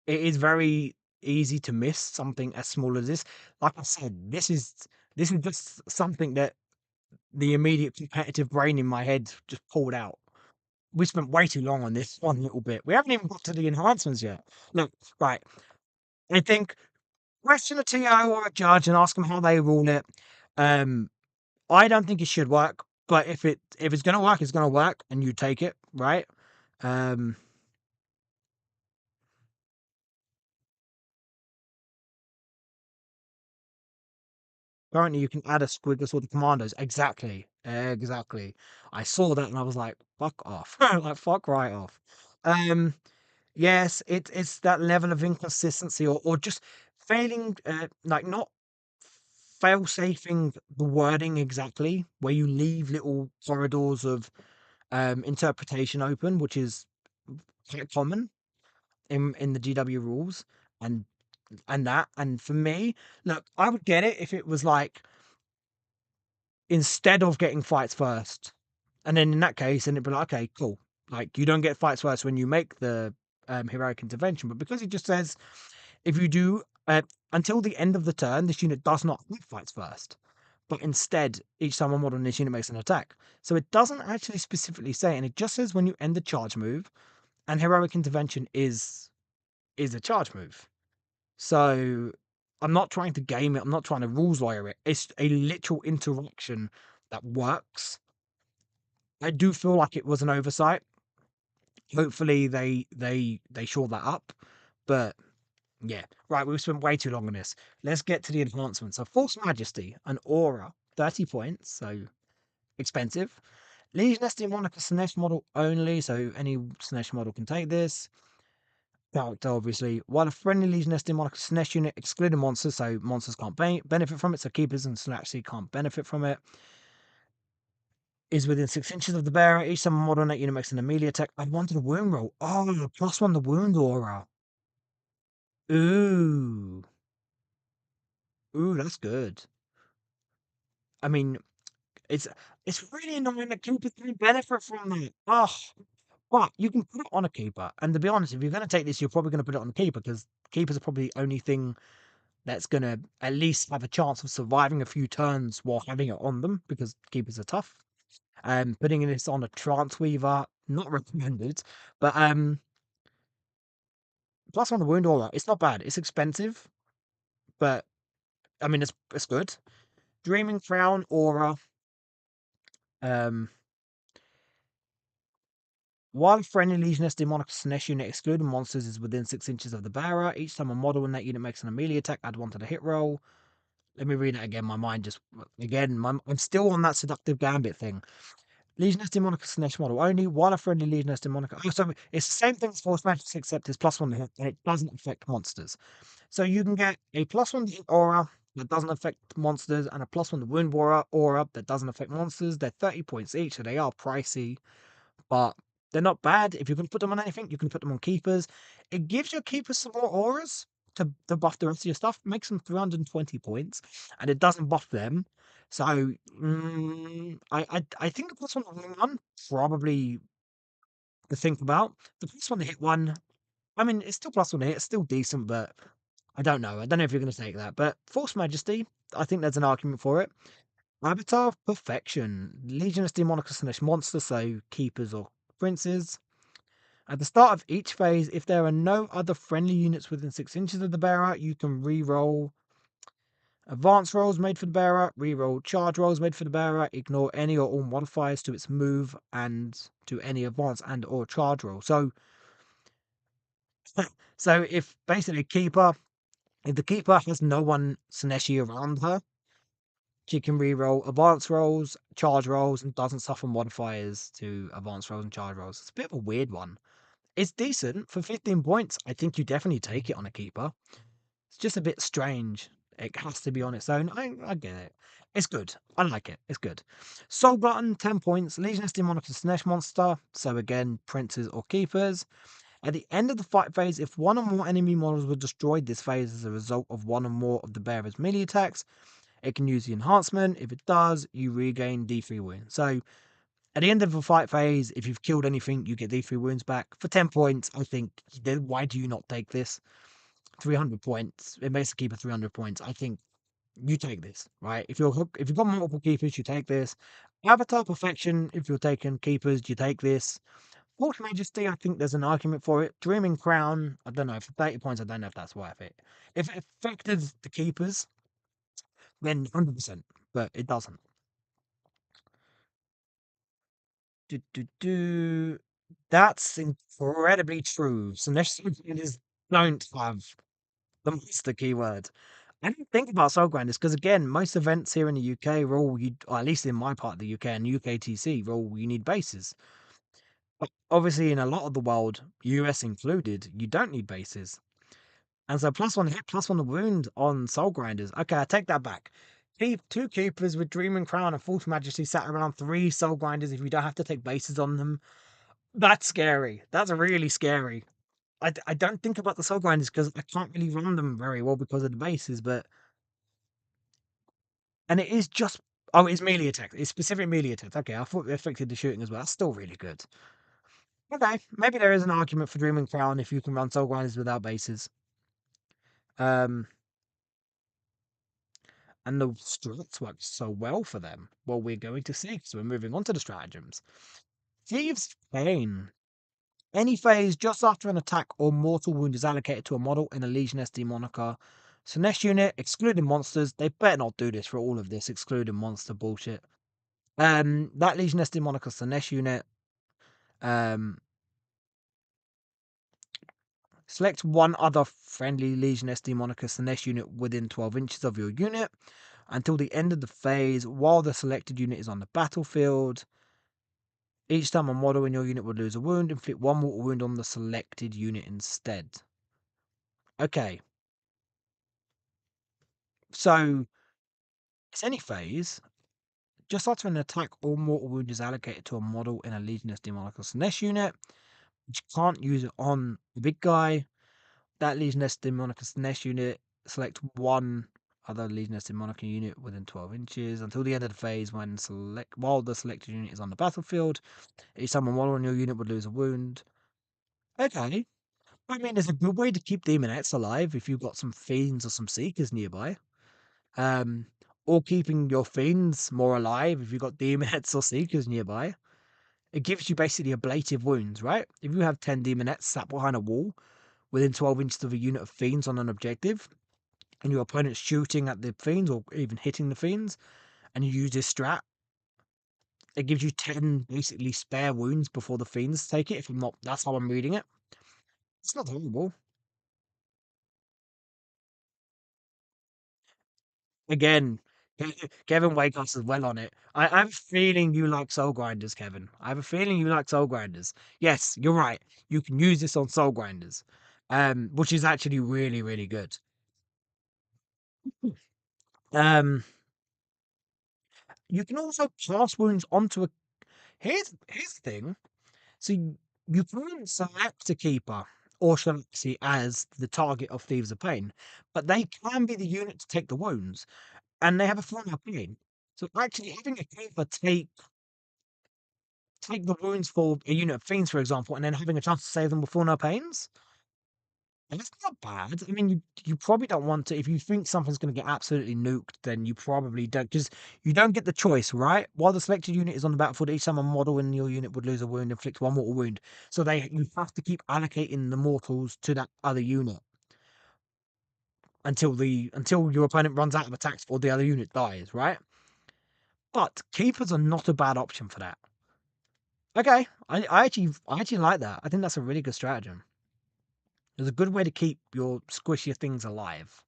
It is very easy to miss something as small as this. Like I said, this is just something that the immediate competitive brain in my head just pulled out. We spent way too long on this one little bit. We haven't even got to the enhancements yet. Look, right. I think question a TO or a judge and ask them how they rule it. Um, I don't think it should work, but if it's gonna work, it's gonna work, and you take it, right? Um, Currently you can add a squiggle or the commandos. Exactly, exactly. I saw that and I was like, fuck off, like fuck right off. Um, yes, it's that level of inconsistency or just failing, like not fail safing the wording exactly, where you leave little corridors of interpretation open, which is quite common in the GW rules and and for me, look, I would get it if it was like instead of getting fights first, and then in that case, then it'd be like, okay, cool. Like you don't get fights first when you make the heroic intervention, but because it just says if you do until the end of the turn, this unit does not have fights first. But instead, each time a model in this unit makes an attack. So it doesn't actually specifically say, and it just says when you end the charge move, and heroic intervention is a charge move. So I'm not trying to game it. I'm not trying to rules lawyer it. It's a literal interaction that works. I do feel like it was an oversight. Hopefully they shore that up. But yeah, right. We've spent way too long on this. Let's get to the enhancements. So False Majesty, an aura, 30 points. So expensive. Legionesty Monica Slanesh model only. So any Slanesh model can take this. Character, obviously. While a friendly Legionist demonic SNES unit, excluding monsters, so monsters can't benefit from it, so keepers and Slanesh can't benefit from it. Is within 6 inches of the bearer. Each time a model in that unit makes an immediate attack. I wanted a wound roll. Oh, +1 the wound aura. Ooh. Ooh, that's good. I mean, it's it's really annoying that keepers can benefit from that. Oh, but you can put it on a keeper. And to be honest, if you're going to take this, you're probably going to put it on the keeper because keepers are probably the only thing that's going to at least have a chance of surviving a few turns while having it on them because keepers are tough. Putting this on a trance weaver, not recommended, but plus on the wound aura, it's not bad. It's expensive, but I mean it's good. Dreaming crown aura. Um, While friendly Legionist demonic Slanesh unit excluding monsters is within 6 inches of the bearer, each time a model in that unit makes an melee attack, add 1 to the hit roll. Let me read it again. My mind just again. I'm still on that seductive gambit thing. Legioness Demonica Slanesh model only, while a friendly Legioness Demonica. Oh, so it's the same thing as Force Majesty, except it's +1 to hit, and it doesn't affect monsters. So you can get a +1 to hit aura that doesn't affect monsters, and a +1 to wound aura that doesn't affect monsters. They're 30 points each, so they are pricey, but they're not bad. If you can put them on anything, you can put them on keepers. It gives your keepers some more auras to buff the rest of your stuff, makes them 320 points, and it doesn't buff them. So I think the plus one probably to think about. The plus one to hit one, I mean, it's still plus one to hit, it's still decent, but I don't know. I don't know if you're going to take that. But Force Majesty, I think there's an argument for it. Avatar of Perfection, Legionist Demonicus slash monster, so keepers or princes. At the start of each phase, if there are no other friendly units within 6 inches of the bearer, you can re-roll Advanced rolls made for the bearer, reroll charge rolls made for the bearer, ignore any or all modifiers to its move and to any advance and or charge roll. So if basically if the keeper has no one Sineshi around her, she can reroll advance rolls, charge rolls, and doesn't suffer modifiers to advance rolls and charge rolls. It's a bit of a weird one. It's decent for 15 points. I think you definitely take it on a keeper. It's just a bit strange. It has to be on its own. I get it. It's good. I like it. It's good. Soul Button, 10 points. Legioness Demonic Snash Monster. So again, princes or keepers. At the end of the fight phase, if one or more enemy models were destroyed this phase as a result of one or more of the bearer's melee attacks, it can use the enhancement. If it does, you regain D3 wounds. So at the end of the fight phase, if you've killed anything, you get D3 wounds back. For 10 points, I think, why do you not take this? 300 points. It makes a keeper 300 points. I think you take this, right? If you've got multiple keepers, you take this. Avatar Perfection, if you're taking keepers, you take this. Force Majesty, I think there's an argument for it. Dreaming Crown, I don't know. For 30 points, I don't know if that's worth it. If it affected the keepers, then 100%, but it doesn't. Do, do, do. That's incredibly true. So next is don't have the monster keyword. I didn't think about Soul Grinders because again, most events here in the UK rule you, or at least in my part of the UK and UKTC rule, you need bases. But obviously, in a lot of the world, US included, you don't need bases. And so plus one hit, plus one wound on Soul Grinders. Okay, I take that back. Keep two keepers with Dreaming Crown and False Majesty sat around three Soul Grinders if you don't have to take bases on them. That's scary. That's really scary. I don't think about the Soul Grinders because I can't really run them very well because of the bases, but and it is just oh, it's melee attack. It's specific melee attack. Okay, I thought it affected the shooting as well. That's still really good. Okay, maybe there is an argument for Dreaming Crown if you can run Soul Grinders without bases. Um, and the strats work so well for them. Well, we're going to see because we're moving on to the stratagems. Thieves' Pain. Any phase just after an attack or mortal wound is allocated to a model in a Legioness Demonica. So next unit, excluding monsters, they better not do this for all of this, excluding monster bullshit. That Legioness Demonica Sinesh unit. Um, select one other friendly Legioness Demonica Sinesh unit within 12 inches of your unit until the end of the phase while the selected unit is on the battlefield. Each time a model in your unit would lose a wound, inflict one mortal wound on the selected unit instead. Okay, so it's any phase. Just after an attack, all mortal wound is allocated to a model in a Legioness Demonica Sinesh unit, which can't use it on the big guy. That Legioness Demonica Sinesh unit, select one other Legioness Demonica unit within 12 inches until the end of the phase while the selected unit is on the battlefield. Each time a model in your unit would lose a wound. Okay. I mean, there's a good way to keep demonettes alive if you've got some fiends or some seekers nearby. Um, or keeping your fiends more alive if you've got demonettes or seekers nearby. It gives you basically ablative wounds, right? If you have 10 demonettes sat behind a wall within 12 inches of a unit of fiends on an objective, and your opponent's shooting at the fiends or even hitting the fiends, and you use this strat, it gives you 10 basically spare wounds before the fiends take it. If I'm not, that's how I'm reading it. It's not horrible. Again, Kevin Wakehouse is well on it. I have a feeling you like Soul Grinders, Kevin. I have a feeling you like Soul Grinders. Yes, you're right. You can use this on Soul Grinders, which is actually really, really good. Um, you can also pass wounds onto a. Here's the thing. So you can select a keeper or Shalaxi as the target of Thieves of Pain, but they can be the unit to take the wounds, and they have a form of pain. So actually having a keeper take the wounds for a unit of fiends, for example, and then having a chance to save them before no pains. And that's not bad. I mean, you probably don't want to. If you think something's going to get absolutely nuked, then you probably don't, because you don't get the choice, right? While the selected unit is on the battlefield, each time a model in your unit would lose a wound, inflict one mortal wound. So you have to keep allocating the mortals to that other unit. until your opponent runs out of attacks or the other unit dies, right? But keepers are not a bad option for that. Okay, I actually like that. I think that's a really good stratagem. It's a good way to keep your squishier things alive,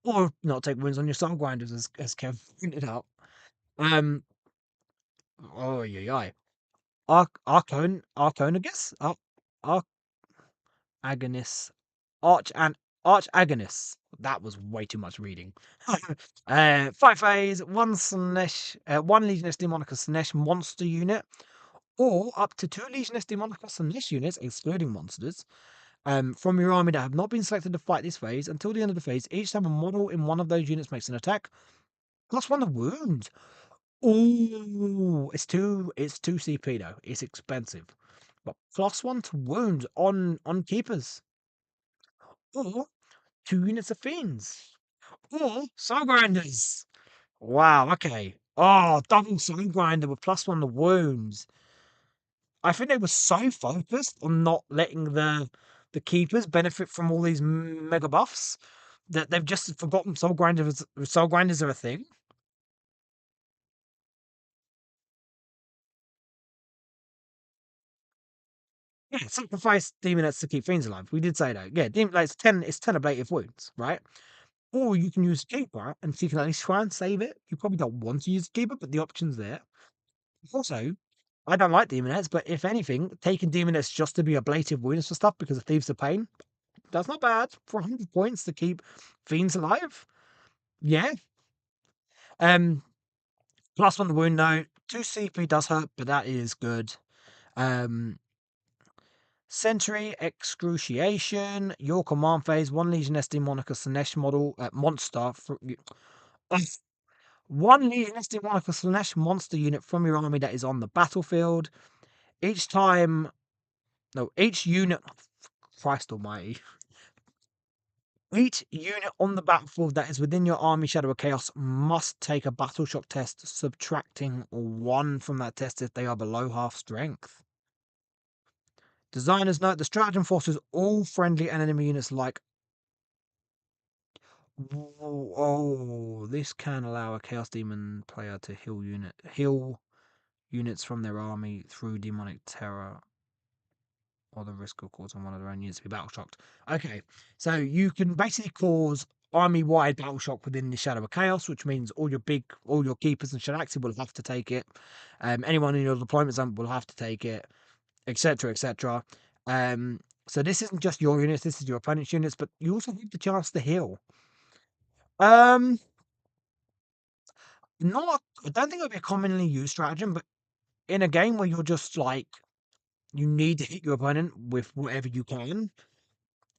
or not take wins on your soul grinders, as Kev pointed out. Um, oh yeah, Arconagus, Archagonus, Archagonus. That was way too much reading. 5 phase, one Legioness Demonicus Slanesh monster unit, or up to 2 Legioness Demonicus Slanesh units, excluding monsters, from your army that have not been selected to fight this phase. Until the end of the phase, each time a model in one of those units makes an attack, +1 to wound. Ooh, it's two CP though. It's expensive. But +1 to wounds on keepers. Or 2 units of fiends. Or soul grinders. Wow, okay. Oh, double soul grinder with +1 to wounds. I think they were so focused on not letting the keepers benefit from all these mega buffs that they've just forgotten soul grinders are a thing. Yeah, sacrifice demonettes to keep fiends alive. We did say that. Yeah, like it's ten ablative wounds, right? Or you can use keeper and so you can at least try and save it. You probably don't want to use keeper, but the option's there. Also, I don't like demonettes, but if anything, taking demonettes just to be ablative wounds for stuff because of Thieves of Pain, that's not bad. For 100 points to keep fiends alive. Yeah. Um, +1 the wound though. 2 CP does hurt, but that is good. Um, Sentry, Excruciation, your command phase, 1 Legion SD Monica Slanesh model, monster. Uh, 1 Legion SD Monica Slanesh monster unit from your army that is on the battlefield. Each time, no, each unit, Christ almighty, each unit on the battlefield that is within your army Shadow of Chaos must take a battle shock test, subtracting 1 from that test if they are below half strength. Designers note the stratagem forces all friendly and enemy units like. Oh, this can allow a Chaos Demon player to heal units from their army through demonic terror, or the risk of causing one of their own units to be battle shocked. Okay, so you can basically cause army-wide battle shock within the Shadow of Chaos, which means all your keepers and Shalaxi will have to take it. Anyone in your deployment zone will have to take it, etc., etc. So this isn't just your units; this is your opponent's units, but you also have the chance to heal. Um, Not, I don't think it would be a commonly used stratagem, but in a game where you're just like you need to hit your opponent with whatever you can,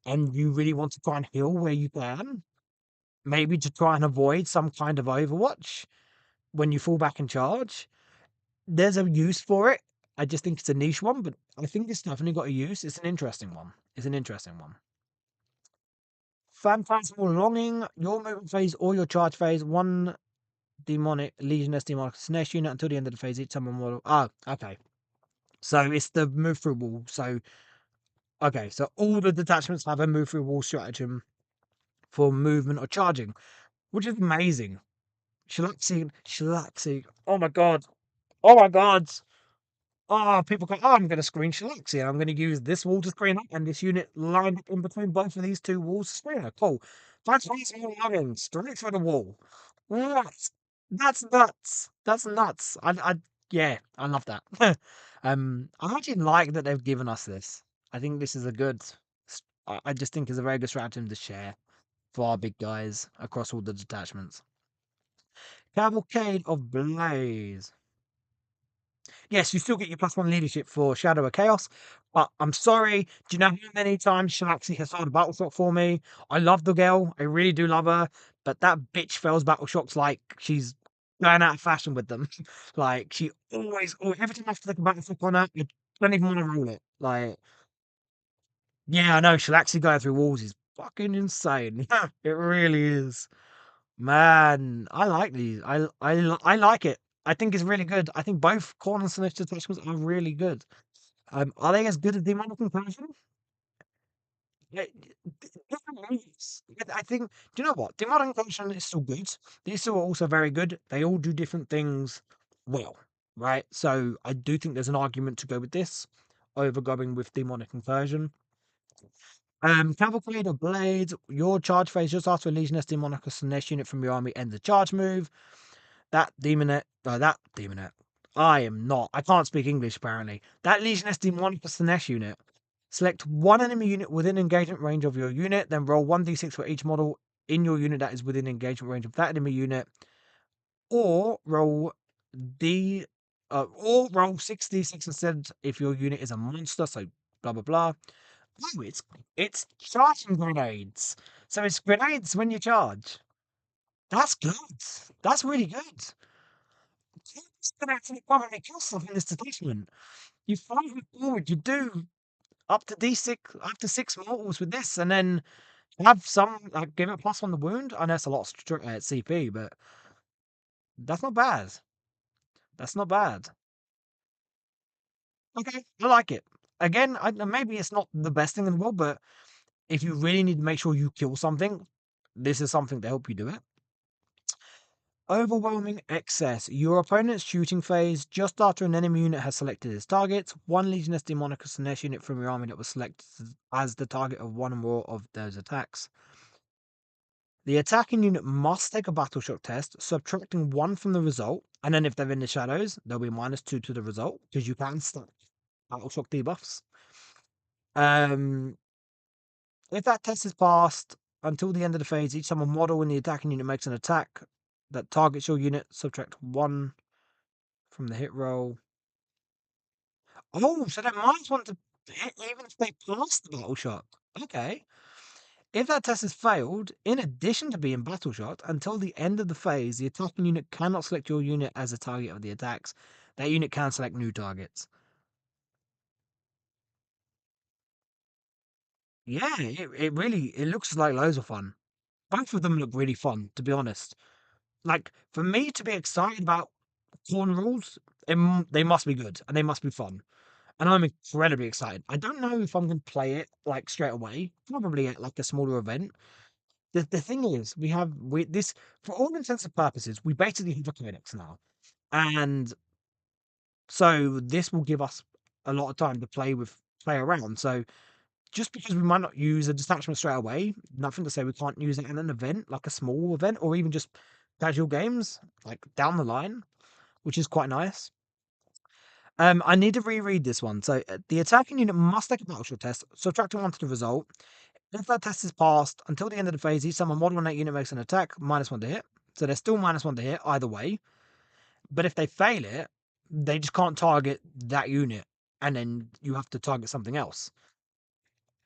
and you really want to try and heal where you can, maybe to try and avoid some kind of Overwatch when you fall back and charge. There's a use for it. I just think it's a niche one, but I think it's definitely got a use. It's an interesting one. It's an interesting one. Phantasmal Longing, your movement phase or your charge phase, 1 demonic Legioness demonic Snash unit until the end of the phase. Each time a model. Oh, okay. So it's the move through wall. So okay, so all the detachments have a move through wall stratagem for movement or charging, which is amazing. Shalaxi. Oh my god. Oh my god. Oh, people go, oh, I'm going to screen Shalaxi and I'm going to use this wall to screen up and this unit lined up in between both of these 2 walls to screen her. Cool. That's all loving. Straight through the wall. What? That's nuts. That's nuts. Yeah, I love that. I actually like that they've given us this. I think this is a good. I just think it's a very good stratagem to share for our big guys across all the detachments. Cavalcade of Blaze. Yes, you still get your +1 leadership for Shadow of Chaos, but I'm sorry. Do you know how many times Shalaxi has failed a battle shock for me? I love the girl. I really do love her, but that bitch fails battle shocks like she's going out of fashion with them. Like she always, every time I have to take a battle shock on her, I don't even want to roll it. Like, yeah, I know Shalaxi going through walls is fucking insane. It really is. Man, I like these. I like it. I think it's really good. I think both corner sinister attachments are really good. Are they as good as demonic incursion? Different moves. I think. Do you know what? Demonic Invasion is still good. These two are also very good. They all do different things well, right? So I do think there's an argument to go with this over going with Demonic Inversion. Cavalcade of Blades. Your charge phase just after a Legioness Demonicus Nest unit from your army ends a charge move. That Demonet. I am not. I can't speak English apparently. That Legioness Demonicus Nest unit. Select one enemy unit within engagement range of your unit, then roll 1d6 for each model in your unit that is within engagement range of that enemy unit, or roll D or roll 6d6 instead if your unit is a monster, so blah blah blah. Oh, it's charging grenades. So it's grenades when you charge. That's good. That's really good. It's gonna actually probably kill stuff in this detachment. You fight it forward, you do up to D6 up to 6 mortals with this, and then have some like give it plus on the wound. I know it's a lot of CP, but that's not bad. That's not bad. Okay, I like it. Again, maybe it's not the best thing in the world, but if you really need to make sure you kill something, this is something to help you do it. Overwhelming excess. Your opponent's shooting phase just after an enemy unit has selected its targets. One Legioness Demonicus Nest unit from your army that was selected as the target of one or more of those attacks. The attacking unit must take a battle shock test, subtracting 1 from the result, and then if they're in the shadows, there'll be -2 to the result, because you can stack battle shock debuffs. Um, if that test is passed, until the end of the phase, each time a model when the attacking unit makes an attack that targets your unit, subtract 1 from the hit roll. Oh, so that -1 to hit even if they pass the battle shock. Okay. If that test has failed, in addition to being battle shocked, until the end of the phase, the attacking unit cannot select your unit as a target of the attacks. That unit can select new targets. Yeah, it really it looks like loads of fun. Both of them look really fun, to be honest. Like for me to be excited about corn rules, they must be good and they must be fun. And I'm incredibly excited. I don't know if I'm going to play it like straight away. Probably at like a smaller event. The thing is, we this for all intents and purposes, we basically have a codex now, and so this will give us a lot of time to play around. So just because we might not use a detachment straight away, nothing to say we can't use it in an event, like a small event, or even just casual games, like down the line, which is quite nice. I need to reread this one. So the attacking unit must take a battleship test, subtracting 1 to the result. If that test is passed, until the end of the phase, each time a model on that unit makes an attack, -1 to hit. So they're still -1 to hit either way. But if they fail it, they just can't target that unit, and then you have to target something else.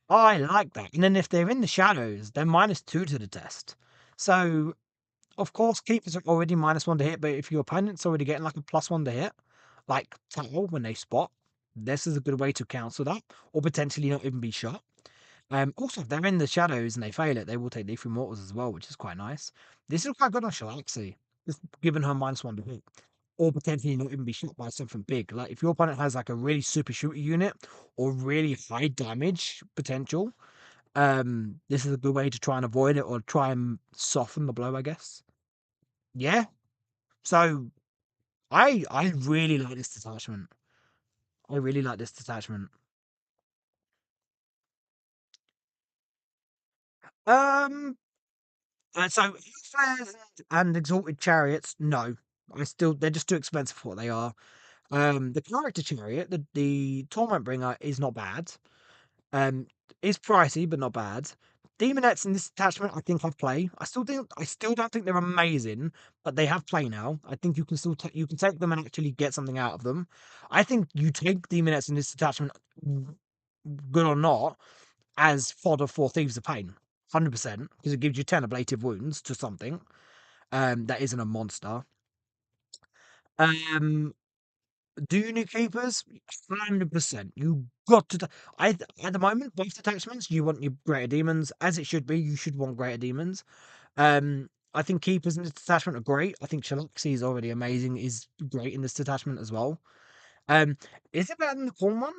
I like that. And then if they're in the shadows, they're -2 to the test. So of course, keepers are already -1 to hit, but if your opponent's already getting like a +1 to hit, like Tau when they spot, this is a good way to cancel that, or potentially not even be shot. Also, if they're in the shadows and they fail it, they will take D3 mortals as well, which is quite nice. This is quite good on Shalaxi, just giving her -1 to hit. Or potentially not even be shot by something big. Like if your opponent has like a really super shooter unit or really high damage potential, this is a good way to try and avoid it or try and soften the blow, I guess. Yeah. So I really like this detachment. I really like this detachment. Um so flares and exalted chariots, no. They're just too expensive for what they are. The character chariot, the torment bringer is not bad. Um, is pricey but not bad. Demonettes in this attachment, I think have play. I still don't think they're amazing, but they have play now. I think you can still you can take them and actually get something out of them. I think you take demonettes in this attachment, good or not, as fodder for Thieves of Pain, 100%, because it gives you 10 ablative wounds to something. That isn't a monster. Um, Do you need keepers? 100%. You got to. At the moment, both attachments, you want your greater demons, as it should be. You should want greater demons. I think keepers in this detachment are great. I think Shalaxi is already amazing. Is great in this detachment as well. Um, is it better than the corn one?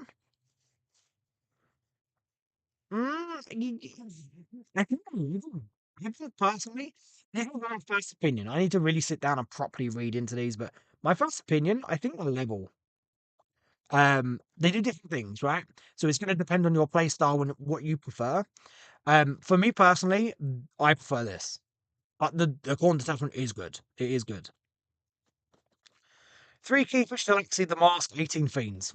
I think personally, this is my first opinion. I need to really sit down and properly read into these, but my first opinion, I think the level. They do different things, right? So it's going to depend on your play style and what you prefer. For me personally, I prefer this, but the corn detachment is good. It is good. Three keepers, Galaxy, the Mask, 18 fiends.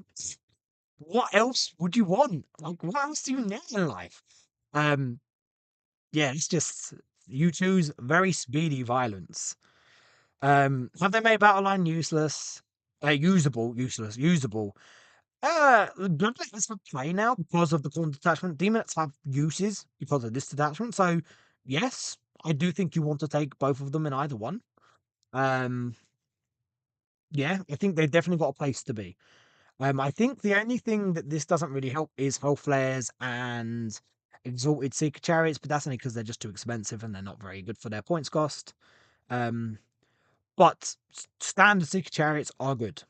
What else would you want? Like, what else do you need in life? Um, yeah, it's just you choose very speedy violence. Have they made battle line useless? Usable, useless, usable. Bloodlet is for play now because of the corn detachment. Demons have uses because of this detachment. So, yes, I do think you want to take both of them in either one. Um, yeah, I think they've definitely got a place to be. I think the only thing that this doesn't really help is hull flares and exalted seeker chariots, but that's only because they're just too expensive and they're not very good for their points cost. Um, but standard seeker chariots are good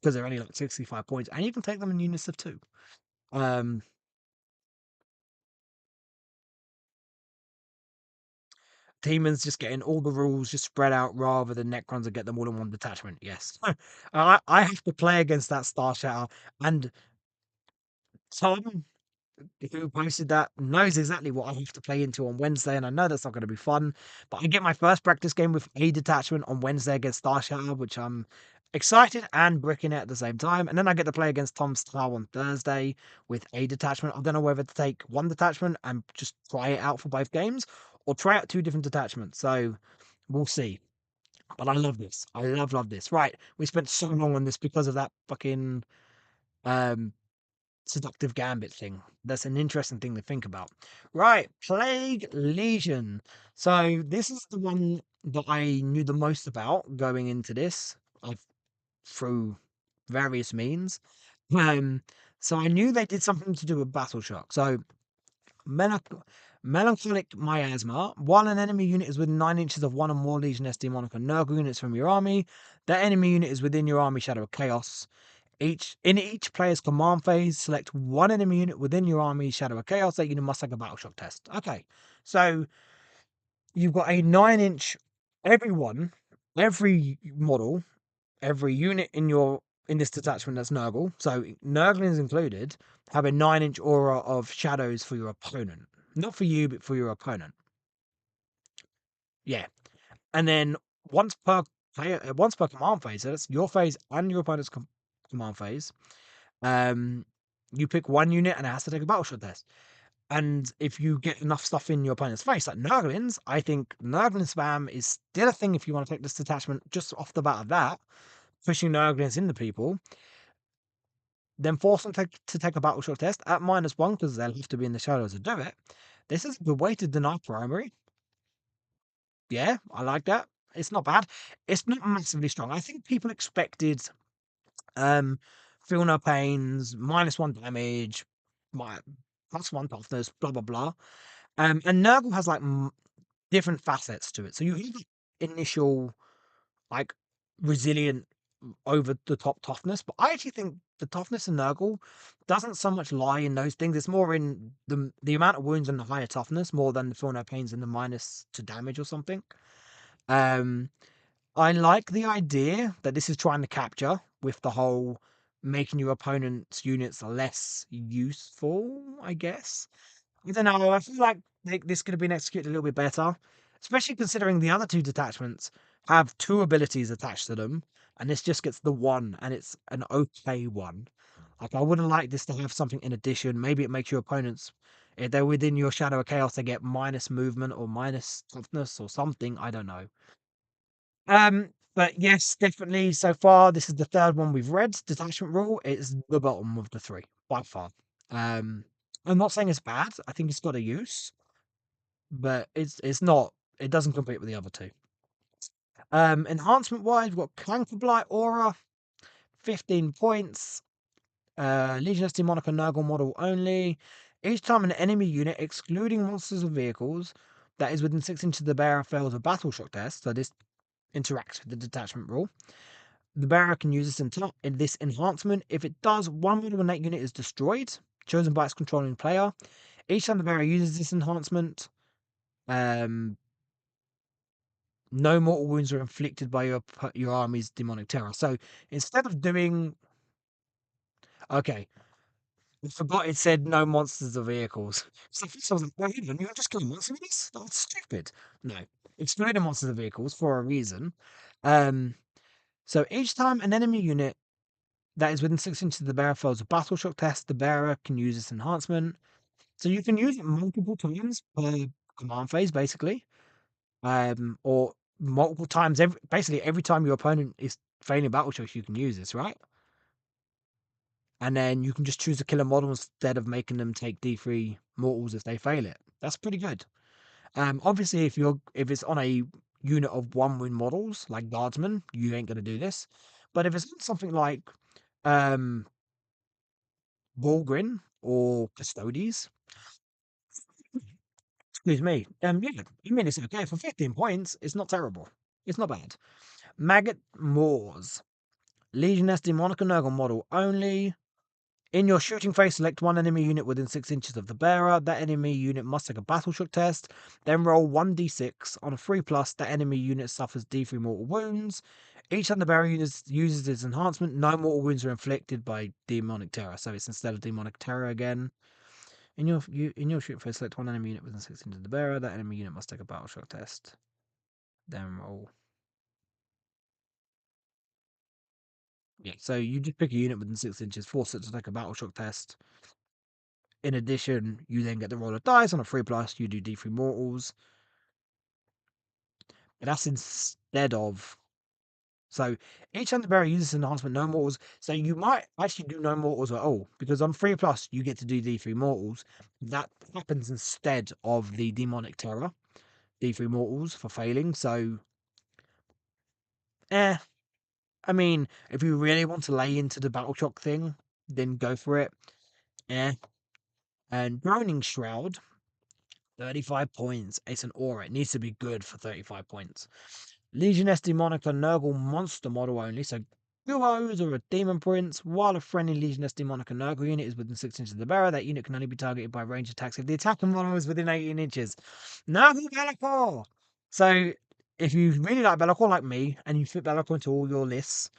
because they're only like 65 points, and you can take them in units of two. Um, Demons just getting all the rules just spread out rather than Necrons and get them all in one detachment. Yes, I have to play against that Star Shatter, and Tom, who posted that, knows exactly what I have to play into on Wednesday, and I know that's not going to be fun. But I get my first practice game with a detachment on Wednesday against Star Shatter, which I'm excited and bricking it at the same time. And then I get to play against Tom Star on Thursday with a detachment. I don't know whether to take one detachment and just try it out for both games, or try out two different detachments. So we'll see. But I love this. I love this. Right, we spent so long on this because of that fucking um seductive gambit thing. That's an interesting thing to think about. Right, Plague Legion. So this is the one that I knew the most about going into this. I've through various means. Um, so I knew they did something to do with battle shock. So melanch- melancholic miasma. While an enemy unit is within 9 inches of one or more Legion SD Monaco Nurgle units from your army, that enemy unit is within your army Shadow of Chaos. Each player's command phase, select one enemy unit within your army Shadow of Chaos. That unit must take a battle shock test. Okay, so you've got a 9 inch. Every model, every unit in this detachment that's Nurgle. So Nurglings included have a 9 inch aura of shadows for your opponent, not for you, but for your opponent. Yeah, and then once per once per command phase. So that's your phase and your opponent's command phase. Um, you pick one unit and it has to take a battle shot test. And if you get enough stuff in your opponent's face, like Nurglings, I think Nurgling spam is still a thing if you want to take this detachment just off the bat of that, pushing Nurglings into people, then force them to take a battle shot test at -1 because they'll have to be in the shadows to do it. This is a good way to deny primary. Yeah, I like that. It's not bad. It's not massively strong. I think people expected Um, feel no pains, -1 damage, my +1 toughness, blah blah blah. And Nurgle has like different facets to it. So you have the initial like resilient over the top toughness, but I actually think the toughness in Nurgle doesn't so much lie in those things. It's more in the amount of wounds and the higher toughness more than the feel no pains and the -2 damage or something. Um, I like the idea that this is trying to capture with the whole making your opponent's units less useful, I guess. I don't know. I feel like this could have been executed a little bit better, especially considering the other two detachments have two abilities attached to them, and this just gets the one, and it's an okay one. Like, I wouldn't like this to have something in addition. Maybe it makes your opponents, if they're within your Shadow of Chaos, they get minus movement or minus toughness or something. I don't know. But yes, definitely so far, this is the third one we've read. Detachment rule is the bottom of the three by far. Um, I'm not saying it's bad. I think it's got a use, but it's not. It doesn't compete with the other two. Enhancement wise, we've got Clank Blight Aura, 15 points. Legion SD Monaco Nurgle model only. Each time an enemy unit, excluding monsters or vehicles, that is within 6 inches of the bearer fails a battle shock test. So this interacts with the detachment rule. The bearer can use this in this enhancement. If it does, one model in that unit is destroyed. chosen by its controlling player. Each time the bearer uses this enhancement, no mortal wounds are inflicted by your army's demonic terror. So instead of doing, okay, I forgot it said no monsters or vehicles. So first I was like, well, hold on, you're just killing monsters with this? That's stupid. No, excluding monsters and vehicles for a reason. Um, so each time an enemy unit that is within 6 inches of the bearer fails a battle shock test, the bearer can use this enhancement. So you can use it multiple times per command phase, basically, or multiple times basically every time your opponent is failing battle checks, you can use this, right? And then you can just choose to kill a model instead of making them take D3 mortals if they fail it. That's pretty good. Obviously, if it's on a unit of 1 win models like guardsmen, you ain't gonna do this. But if it's on something like um Walgrin or Custodes, excuse me, yeah, I mean it's okay for 15 points. It's not terrible. It's not bad. Maggot Moors. Legioness Demonica Nurgle model only. In your shooting phase, select one enemy unit within 6 inches of the bearer. That enemy unit must take a battle shock test. Then roll 1d6. On a 3+, that enemy unit suffers D3 mortal wounds. Each time the bearer uses its enhancement, no mortal wounds are inflicted by demonic terror. So it's instead of demonic terror again. In your shooting phase, select one enemy unit within 6 inches of the bearer. That enemy unit must take a battle shock test. Then roll. Yeah, so you just pick a unit within 6 inches, force it to take a battle shock test. In addition, you then get the roll of dice. On a 3+, you do D3 mortals. But that's instead of. So each time the bearer uses an enhancement, no mortals. So you might actually do no mortals at all, because on 3+, you get to do D3 mortals. That happens instead of the demonic terror, D3 mortals for failing. So, I mean, if you really want to lay into the battle shock thing, then go for it. And Groaning Shroud, 35 points. It's an aura. It needs to be good for 35 points. Legioness Demonica Nurgle monster model only. So duos or a demon prince. While a friendly Legioness Demonica Nurgle unit is within 6 inches of the bearer, that unit can only be targeted by range attacks if the attacking model is within 18 inches. Nurgle Be'lakor! So if you really like Be'lakor like me, and you fit Be'lakor into all your lists,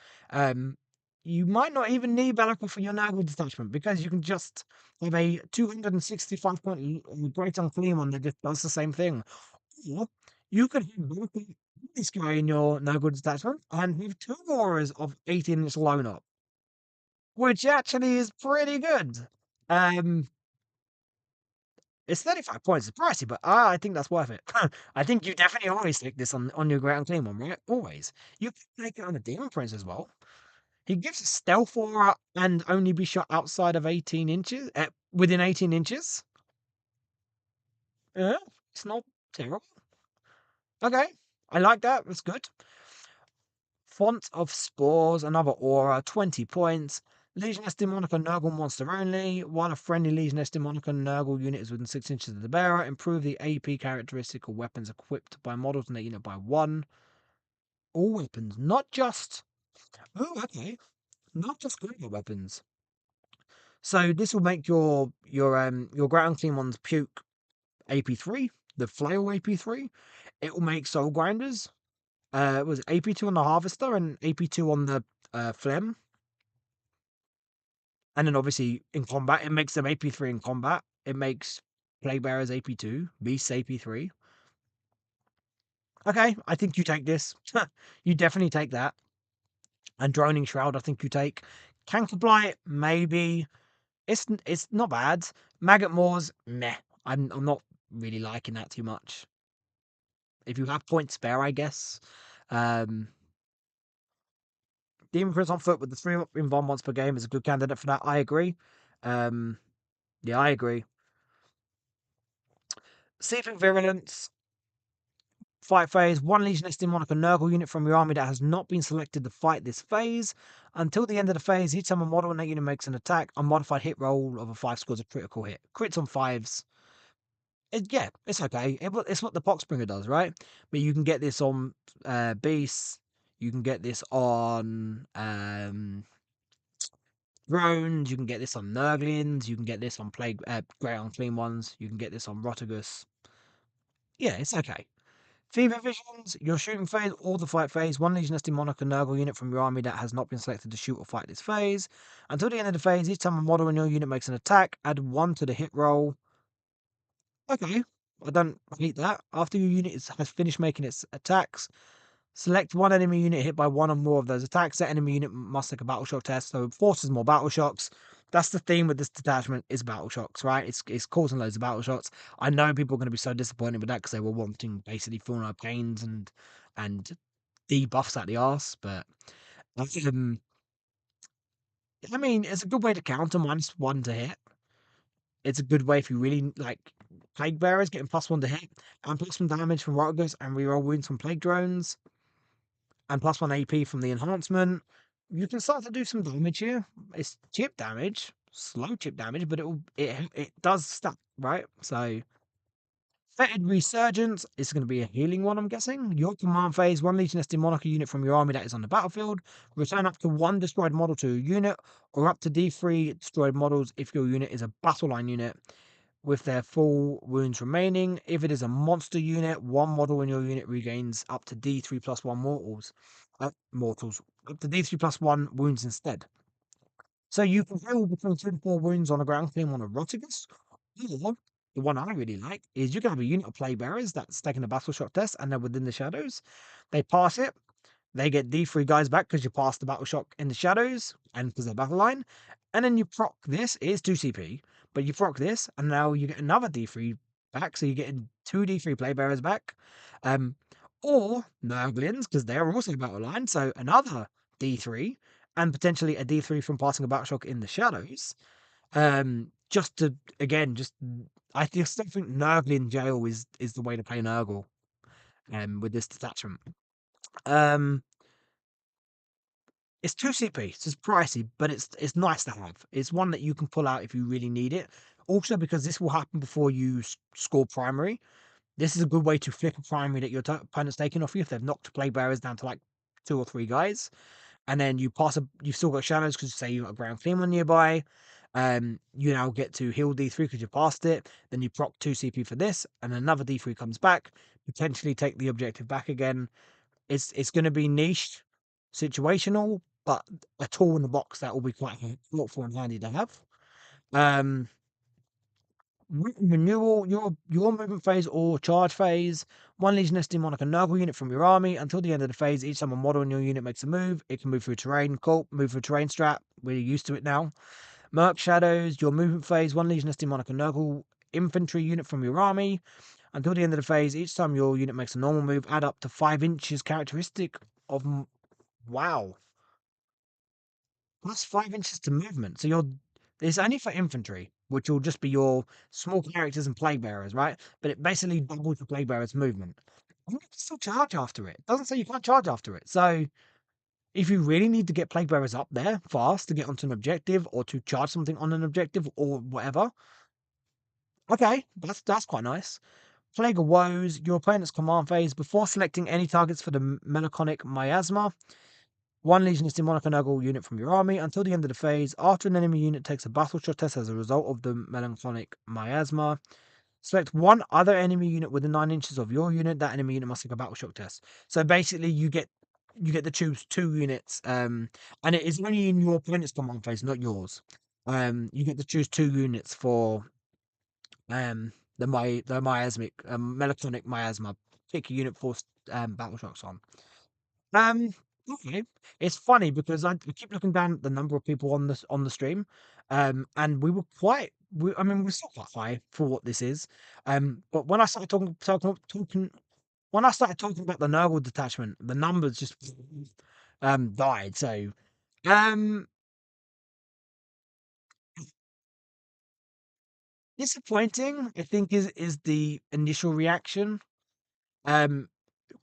you might not even need Be'lakor for your Nurgle detachment, because you can just have a 265 point Great Unclean that just does the same thing. Or you could have this guy in your Nurgle detachment and have 2 auras of 18-inch loan up, which actually is pretty good. Um, it's 35 points. It's pricey, but I think that's worth it. I think you definitely always take this on your Great Unclean one, right? Always. You can take it on a Demon Prince as well. He gives a stealth aura and only be shot outside of 18 inches, within 18 inches. Yeah, it's not terrible. Okay, I like that. That's good. Font of Spores, another aura, 20 points. Legioness Demonica Nurgle monster only. While a friendly Legioness Demonica Nurgle unit is within 6 inches of the bearer, improve the AP characteristic of weapons equipped by models in that unit by 1. All weapons, not just. Oh, okay. Not just greater weapons. So this will make your ground clean ones puke AP3, the flail AP3. It will make soul grinders. It was AP2 on the harvester and AP2 on the phlegm. And then obviously in combat, it makes them AP3 in combat. It makes plague bearers AP2, beasts AP3. Okay, I think you take this. You definitely take that. And droning shroud, I think you take. Canker blight, maybe. It's not bad. Maggot Moors, meh. I'm not really liking that too much. If you have points spare, I guess. Um, Demon Prince on foot with the 3 invuln once per game is a good candidate for that. I agree. Yeah, I agree. Seething Virulence, fight phase. 1 Legionist Demonic Nurgle unit from your army that has not been selected to fight this phase. Until the end of the phase, each time a model in that unit makes an attack, a modified hit roll of a 5 scores a critical hit. Crits on 5s. Yeah, it's okay. It's what the Poxbringer does, right? But you can get this on Beasts. You can get this on drones. You can get this on Nurglings. You can get this on Grey Unclean ones. You can get this on Rotigus. Yeah, it's okay. Fever Visions, your shooting phase or the fight phase. One Legionistic Monarch and Nurgle unit from your army that has not been selected to shoot or fight this phase. Until the end of the phase, each time a model in your unit makes an attack, add 1 to the hit roll. Okay, I don't hate that. After your unit has finished making its attacks, select one enemy unit hit by one or more of those attacks. That enemy unit must take a battle shock test, so it forces more battle shocks. That's the theme with this detachment is battle shocks, right? It's causing loads of battle shocks. I know people are going to be so disappointed with that because they were wanting basically full no pains and debuffs at the arse, but um, I mean it's a good way to counter -1 to hit. It's a good way if you really like plague bearers getting +1 to hit and +1 damage from Rottgers and reroll wounds from plague drones and +1 AP from the enhancement. You can start to do some damage here. It's chip damage, slow chip damage, but it does stack, right? So Fetid Resurgence is going to be a healing one, I'm guessing. Your command phase, one Legionistic Monarchy unit from your army that is on the battlefield. Return up to 1 destroyed model to a unit, or up to D3 destroyed models if your unit is a battle line unit with their full wounds remaining. If it is a monster unit, 1 model in your unit regains up to D3 plus 1 mortals. Up to D3 plus 1 wounds instead. So you can heal between 2 to 4 wounds on a ground claim on a Rotigus. Or the one I really like is you can have a unit of plague bearers that's taking a battle shock test and they're within the shadows. They pass it, they get D3 guys back because you passed the battle shock in the shadows and because they're battle line. And then you proc this, it is 2 CP, but you proc this, and now you get another D3 back, so you're getting 2 D3 play bearers back. Um, or Nurglings, because they're also battle line, so another D3, and potentially a D3 from passing a battle shock in the shadows. Just to again, just I just don't think Nurgling jail is the way to play Nurgle with this detachment. Um It's 2 CP, so it's pricey, but it's nice to have. It's one that you can pull out if you really need it. Also, because this will happen before you score primary, this is a good way to flip a primary that your opponent's taking off you if they've knocked play bearers down to like 2 or 3 guys. And then you've still got shadows because say you've got a ground flame on nearby. You now get to heal D3 because you passed it. Then you proc 2 CP for this, and another D3 comes back, potentially take the objective back again. It's going to be niche, situational, but a tool in the box that will be quite helpful and handy to have. Um, Renewal, your movement phase or charge phase. One Legionistic Monarch and Nurgle unit from your army. Until the end of the phase, each time a model in your unit makes a move, it can move through terrain. Cool, move through terrain strat. We're used to it now. Merc Shadows, your movement phase. One Legionistic Monarch and Nurgle infantry unit from your army. Until the end of the phase, each time your unit makes a normal move, add up to 5 inches characteristic of. Wow. Plus 5 inches to movement. So it's only for infantry, which will just be your small characters and plague bearers, right? But it basically doubles the plague bearer's movement. And you can still charge after it. It doesn't say you can't charge after it. So if you really need to get plague bearers up there fast to get onto an objective or to charge something on an objective or whatever, okay, that's quite nice. Plague of Woes, your opponent's command phase. Before selecting any targets for the Melancholic Miasma, one Legionistic Monarch and Nurgle unit from your army. Until the end of the phase, after an enemy unit takes a battle shot test as a result of the Melancholic Miasma, select one other enemy unit within 9 inches of your unit. That enemy unit must take a battle shock test. So basically, you get to choose 2 units, and it is only in your opponent's command phase, not yours. You get to choose 2 units for the miasmic Melancholic Miasma. Pick a unit for battle shocks on. Um, okay. It's funny because I keep looking down at the number of people on the stream, and I mean, we're still quite high for what this is. But when I started talking when I started talking about the Nurgle detachment, the numbers just died. So, um, disappointing. I think is the initial reaction. Um,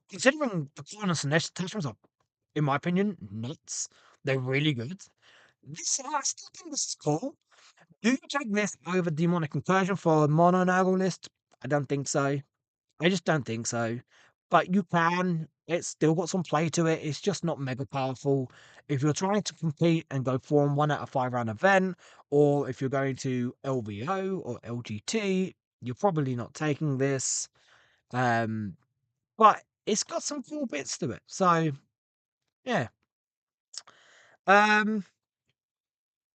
Considering the Clonus and detachments are, in my opinion, nuts. They're really good. I still think this is cool. Do you check this over demonic incursion for a mono Nurgle list? I don't think so. I just don't think so. but you can. It's still got some play to it. It's just not mega powerful. If you're trying to compete and go 4-1 out of 5 round event, or if you're going to LVO or LGT, you're probably not taking this. Um, but it's got some cool bits to it. So yeah. Um,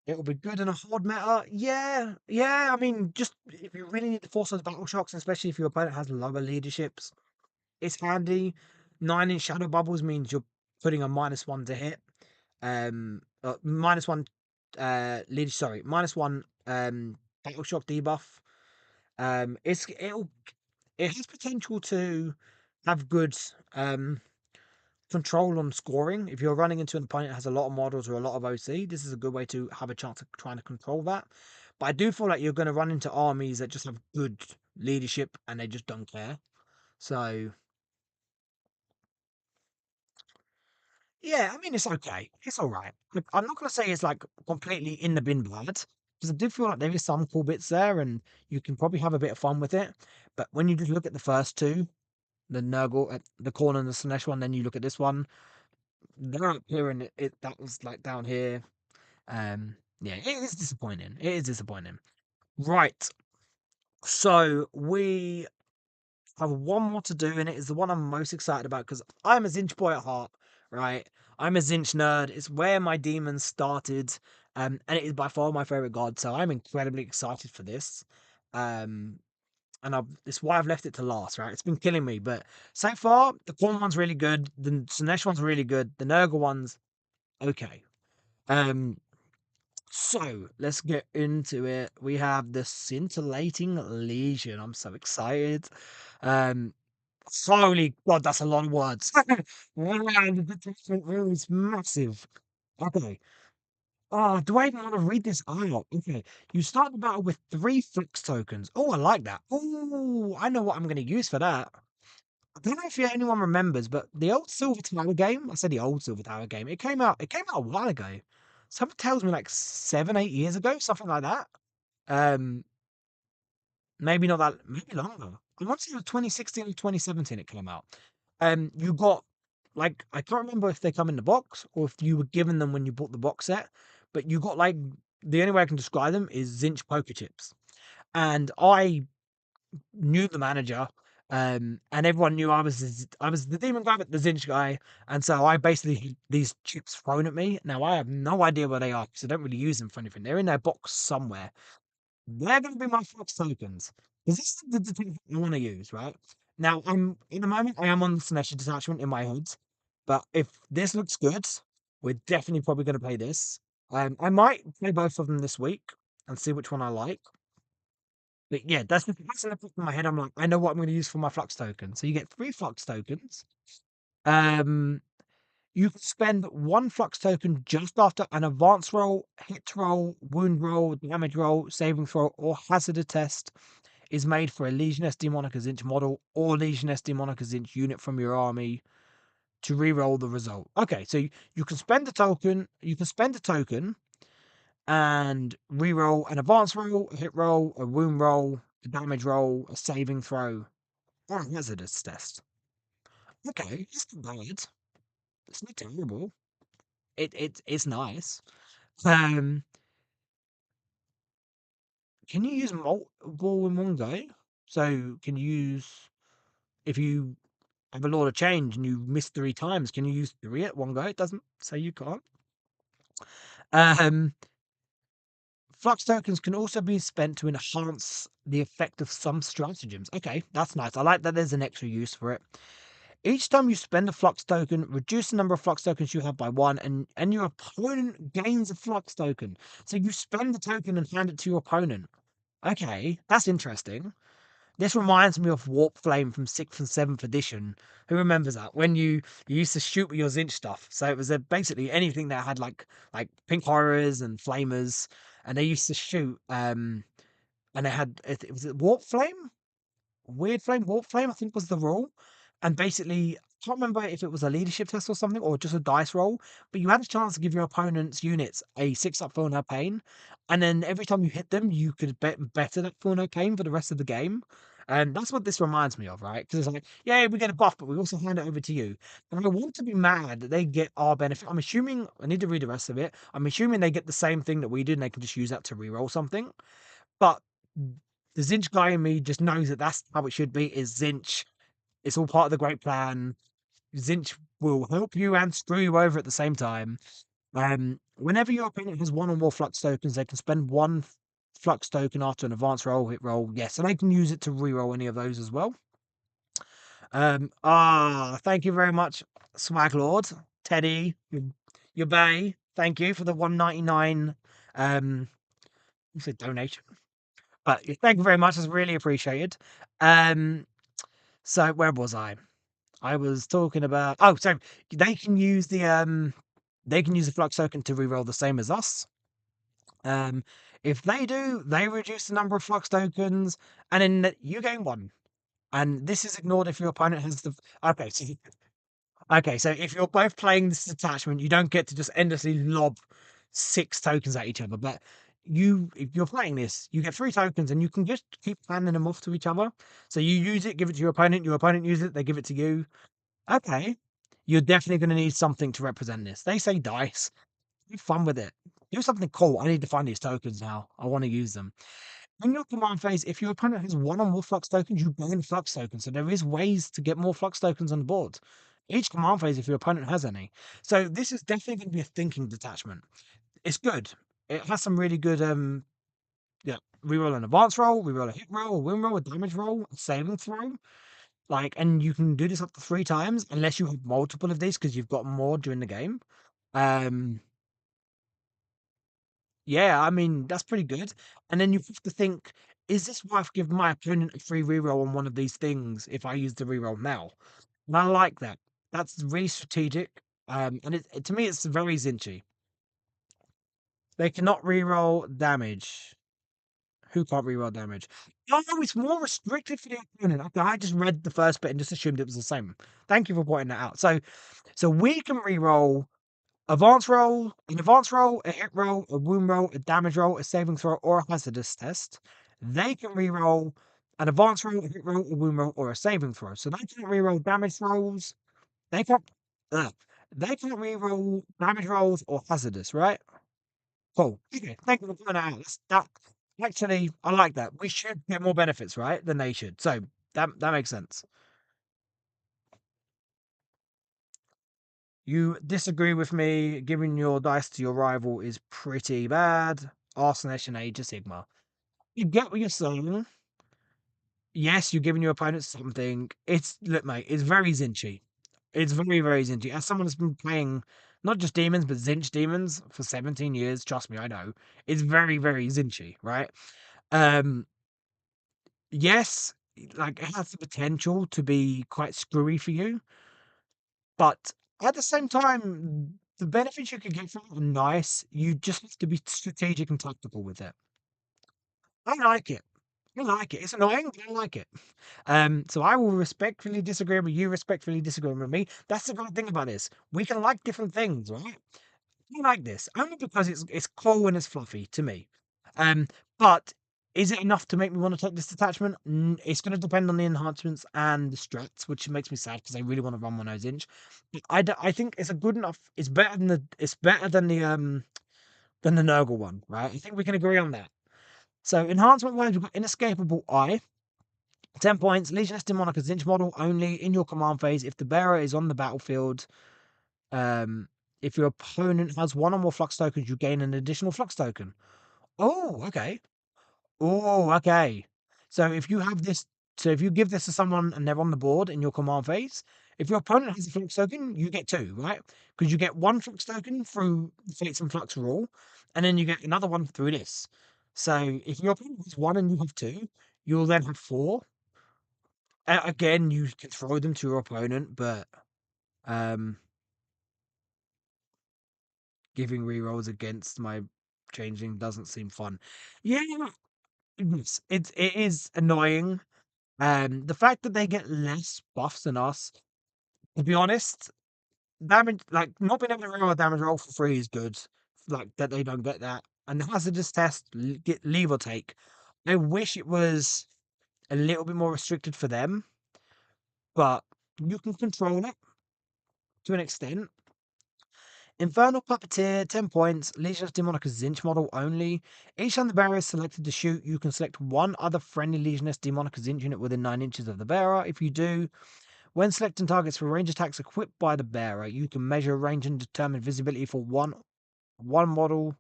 It'll be good in a hard meta. Yeah, yeah. I mean, just if you really need to force those battle shocks, especially if your opponent has lower leaderships, it's handy. 9-inch shadow bubbles means you're putting a -1 to hit. -1 lead. Sorry, -1 battle shock debuff. It has potential to have good control on scoring. If you're running into an opponent that has a lot of models or a lot of OC, this is a good way to have a chance of trying to control that. But I do feel like you're going to run into armies that just have good leadership and they just don't care. So yeah, I mean it's okay. It's all right. I'm not going to say it's like completely in the bin bad because I do feel like there is some cool bits there and you can probably have a bit of fun with it. But when you just look at the first two, the Nurgle, the Corn and the Slanesh one, then you look at this one, they're up here and that was like down here. Yeah, it is disappointing. It is disappointing. Right. So we have one more to do, and it is the one I'm most excited about because I'm a Zinch boy at heart, right? I'm a Zinch nerd. It's where my demons started, and it is by far my favorite god. So I'm incredibly excited for this. Um, and it's why I've left it to last, right? It's been killing me, but so far the Corn one's really good. The Sinesh one's really good. The Nurgle one's okay. Um, So let's get into it. We have the Scintillating Legion. I'm so excited. Um, Holy God, that's a lot of words. Wow, the detachment room is massive. Okay. Oh, do I even want to read this out? Okay. You start the battle with 3 flex tokens. Oh, I like that. Oh, I know what I'm going to use for that. I don't know if anyone remembers, but the old Silver Tower game, I said the old Silver Tower game, it came out a while ago. Something tells me like 7, 8 years ago, something like that. Um, maybe not that, maybe longer. I want to say it was 2016 or 2017 it came out. You got like I can't remember if they come in the box or if you were given them when you bought the box set, but you got like the only way I can describe them is Zinch poker chips. And I knew the manager, and everyone knew I was the demon guy, but the Zinch guy, and so I basically had these chips thrown at me. Now I have no idea where they are because I don't really use them for anything. They're in their box somewhere. They're going to be my Fox tokens because this is the thing I want to use, right? Now I'm in the moment I am on the Sinesha detachment in my head, but if this looks good, we're definitely probably going to play this. I might play both of them this week and see which one I like. But yeah, that's in the back of my head. I'm like, I know what I'm going to use for my flux token. So you get 3 flux tokens. Um, you can spend 1 flux token just after an advance roll, hit roll, wound roll, damage roll, saving throw, or hazard test is made for a Legioness Demonica Zinch model or Legioness Demonica Zinch unit from your army to re-roll the result. Okay, so you can spend a token. You can spend a token and re-roll an advance roll, a hit roll, a wound roll, a damage roll, a saving throw, or a hazardous test. Okay, it's not bad. It's not terrible. It's nice. Um, can you use multiple in one go? So can you use if you have a lot of change and you miss 3 times, can you use 3 at one go? It doesn't say you can't. Um, Flux tokens can also be spent to enhance the effect of some stratagems. Okay, that's nice. I like that there's an extra use for it. Each time you spend a flux token, reduce the number of flux tokens you have by 1, and your opponent gains a flux token. So you spend the token and hand it to your opponent. Okay, that's interesting. This reminds me of Warp Flame from 6th and 7th edition. Who remembers that? When you used to shoot with your Zinch stuff. So it was basically anything that had like pink horrors and flamers, and they used to shoot. And they had it was it Warp Flame, Weird Flame, Warp Flame. I think was the rule, and basically. I can't remember if it was a leadership test or something, or just a dice roll, but you had a chance to give your opponent's units a 6-up full no pain, and then every time you hit them, you could better that full no pain for the rest of the game. And that's what this reminds me of, right? Because it's like, yeah, we get a buff, but we also hand it over to you. And I want to be mad that they get our benefit. I'm assuming I need to read the rest of it. I'm assuming they get the same thing that we did, and they can just use that to reroll something. But the Zinch guy in me just knows that that's how it should be. Is Zinch? It's all part of the great plan. Zinch will help you and screw you over at the same time. Whenever your opponent has one or more flux tokens, they can spend one flux token after an advance roll, hit roll. Yes, and they can use it to reroll any of those as well. Thank you very much, Swag Lord, Teddy, your bay. Thank you for the 199 you said donation. But thank you very much. It's really appreciated. Um, so where was I? I was talking about so they can use the flux token to reroll the same as us. If they do, they reduce the number of flux tokens, and then you gain one. And this is ignored if your opponent has the okay. So if you're both playing this detachment, you don't get to just endlessly lob 6 tokens at each other. But if you're playing this, you get 3 tokens, and you can just keep handing them off to each other. So you use it, give it to your opponent uses it, they give it to you. Okay, you're definitely going to need something to represent this. They say dice. Have fun with it. Do something cool. I need to find these tokens now. I want to use them. In your command phase, if your opponent has one or more flux tokens, you gain flux tokens. So there is ways to get more flux tokens on the board. Each command phase, if your opponent has any. So this is definitely going to be a thinking detachment. It's good. It has some really good yeah. Reroll an advance roll, reroll a hit roll, a win roll, a damage roll, a saving throw. Like, and you can do this up to 3 times unless you have multiple of these because you've got more during the game. Um Yeah, I mean, that's pretty good. And then you have to think, is this worth giving my opponent a free reroll on one of these things if I use the reroll now? And I like that. That's really strategic. And to me, it's very zinchy. They cannot reroll damage. Who can't reroll damage? Oh, no, it's more restricted for the opponent. Okay, I just read the first bit and just assumed it was the same. Thank you for pointing that out. So we can reroll an advance roll, a hit roll, a wound roll, a damage roll, a saving throw, or a hazardous test. They can reroll an advance roll, a hit roll, a wound roll, or a saving throw. So they can't reroll damage rolls. They can't. Ugh, they can't reroll damage rolls or hazardous, right? Cool. Okay. Thank you for pointing that out. That actually, I like that. We should get more benefits, right? Than they should. So that makes sense. You disagree with me. Giving your dice to your rival is pretty bad. Arsenic and Age of Sigma. You get what you're saying. Yes, you're giving your opponent something. Look, mate, it's very zinchy. It's very, very zinchy. As someone that's been playing not just demons, but Zinch demons for 17 years, trust me, I know. It's very, very zinchy, right? Um, yes, like it has the potential to be quite screwy for you, but at the same time, the benefits you could get from it are nice. You just have to be strategic and tactical with it. I like it. I like it. It's annoying, but I like it. So I will respectfully disagree with you, respectfully disagree with me. That's the great thing about this. We can like different things, right? I like this only because it's cool and it's fluffy to me. Um, but is it enough to make me want to take this detachment? It's going to depend on the enhancements and the strats, which makes me sad because I really want to run 1 nose inch. But I think it's a good enough. It's better than the Nurgle one, right? I think we can agree on that. So enhancement wise, we've got Inescapable Eye. 10 points. Legioness Demonica Zinch model only in your command phase. If the bearer is on the battlefield, um, if your opponent has one or more flux tokens, you gain an additional flux token. Oh, okay. Oh, okay. So if you have this, so if you give this to someone and they're on the board in your command phase, if your opponent has a flux token, you get 2, right? Because you get 1 flux token through the Fates and Flux rule, and then you get another one through this. So if your opponent has 1 and you have 2, you'll then have 4. Again, you can throw them to your opponent, but um, giving rerolls against my changeling doesn't seem fun. Yeah, it is annoying. The fact that they get less buffs than us, to be honest, damage like not being able to reroll a damage roll for free is good. Like that they don't get that. And the hazardous test, get leave or take. I wish it was. a little bit more restricted for them, but you can control it to an extent. Infernal Puppeteer, 10 points. Legion's Demonicus Zinch model only. Each time the bearer is selected to shoot, you can select one other friendly Legioness Demonicus Zinch unit within 9 inches of the bearer. If you do, when selecting targets for range attacks equipped by the bearer, you can measure range and determine visibility for one model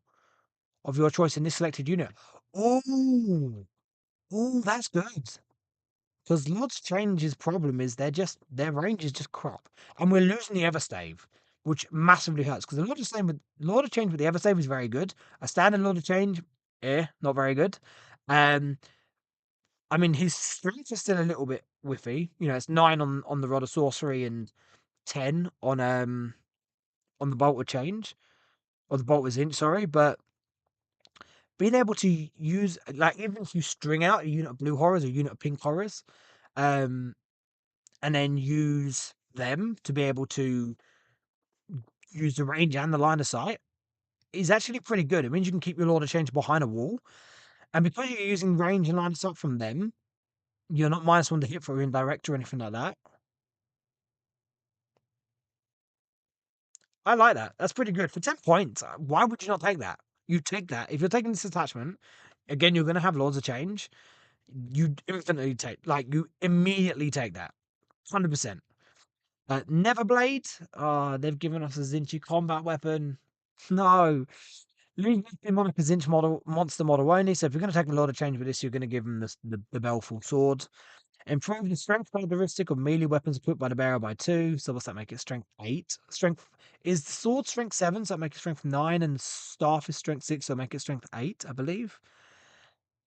of your choice in this selected unit. Oh, oh, that's good. Because Lord's Change's problem is their range is just crap, and we're losing the Everstave, which massively hurts. Because the Lord of Change with the Everstave is very good. A standard Lord of Change, not very good. Um, I mean his strength is still a little bit whiffy. You know, it's 9 on the Rod of Sorcery and 10 on the Bolt of Change or the Bolt of Zinch, sorry. But being able to use, like, even if you string out a unit of blue horrors, a unit of pink horrors, um, and then use them to be able to use the range and the line of sight is actually pretty good. It means you can keep your Lord of Change behind a wall. And because you're using range and line of sight from them, you're not -1 to hit for indirect or anything like that. I like that. That's pretty good. For 10 points, why would you not take that? You take that. If you're taking this attachment, again, you're going to have Lords of Change. You infinitely take, like, you immediately take that. 100%. Neverblade, they've given us a Zinchi combat weapon. No. Leave Monica Zinch model, monster model only. So if you're going to take a lot of change with this, you're going to give them the Baleful Sword. Improve the strength characteristic of melee weapons equipped by the bearer by 2. So what's that make it? Strength 8. Strength is the sword strength 7, so that make it strength 9, and staff is strength 6, so make it strength 8, I believe.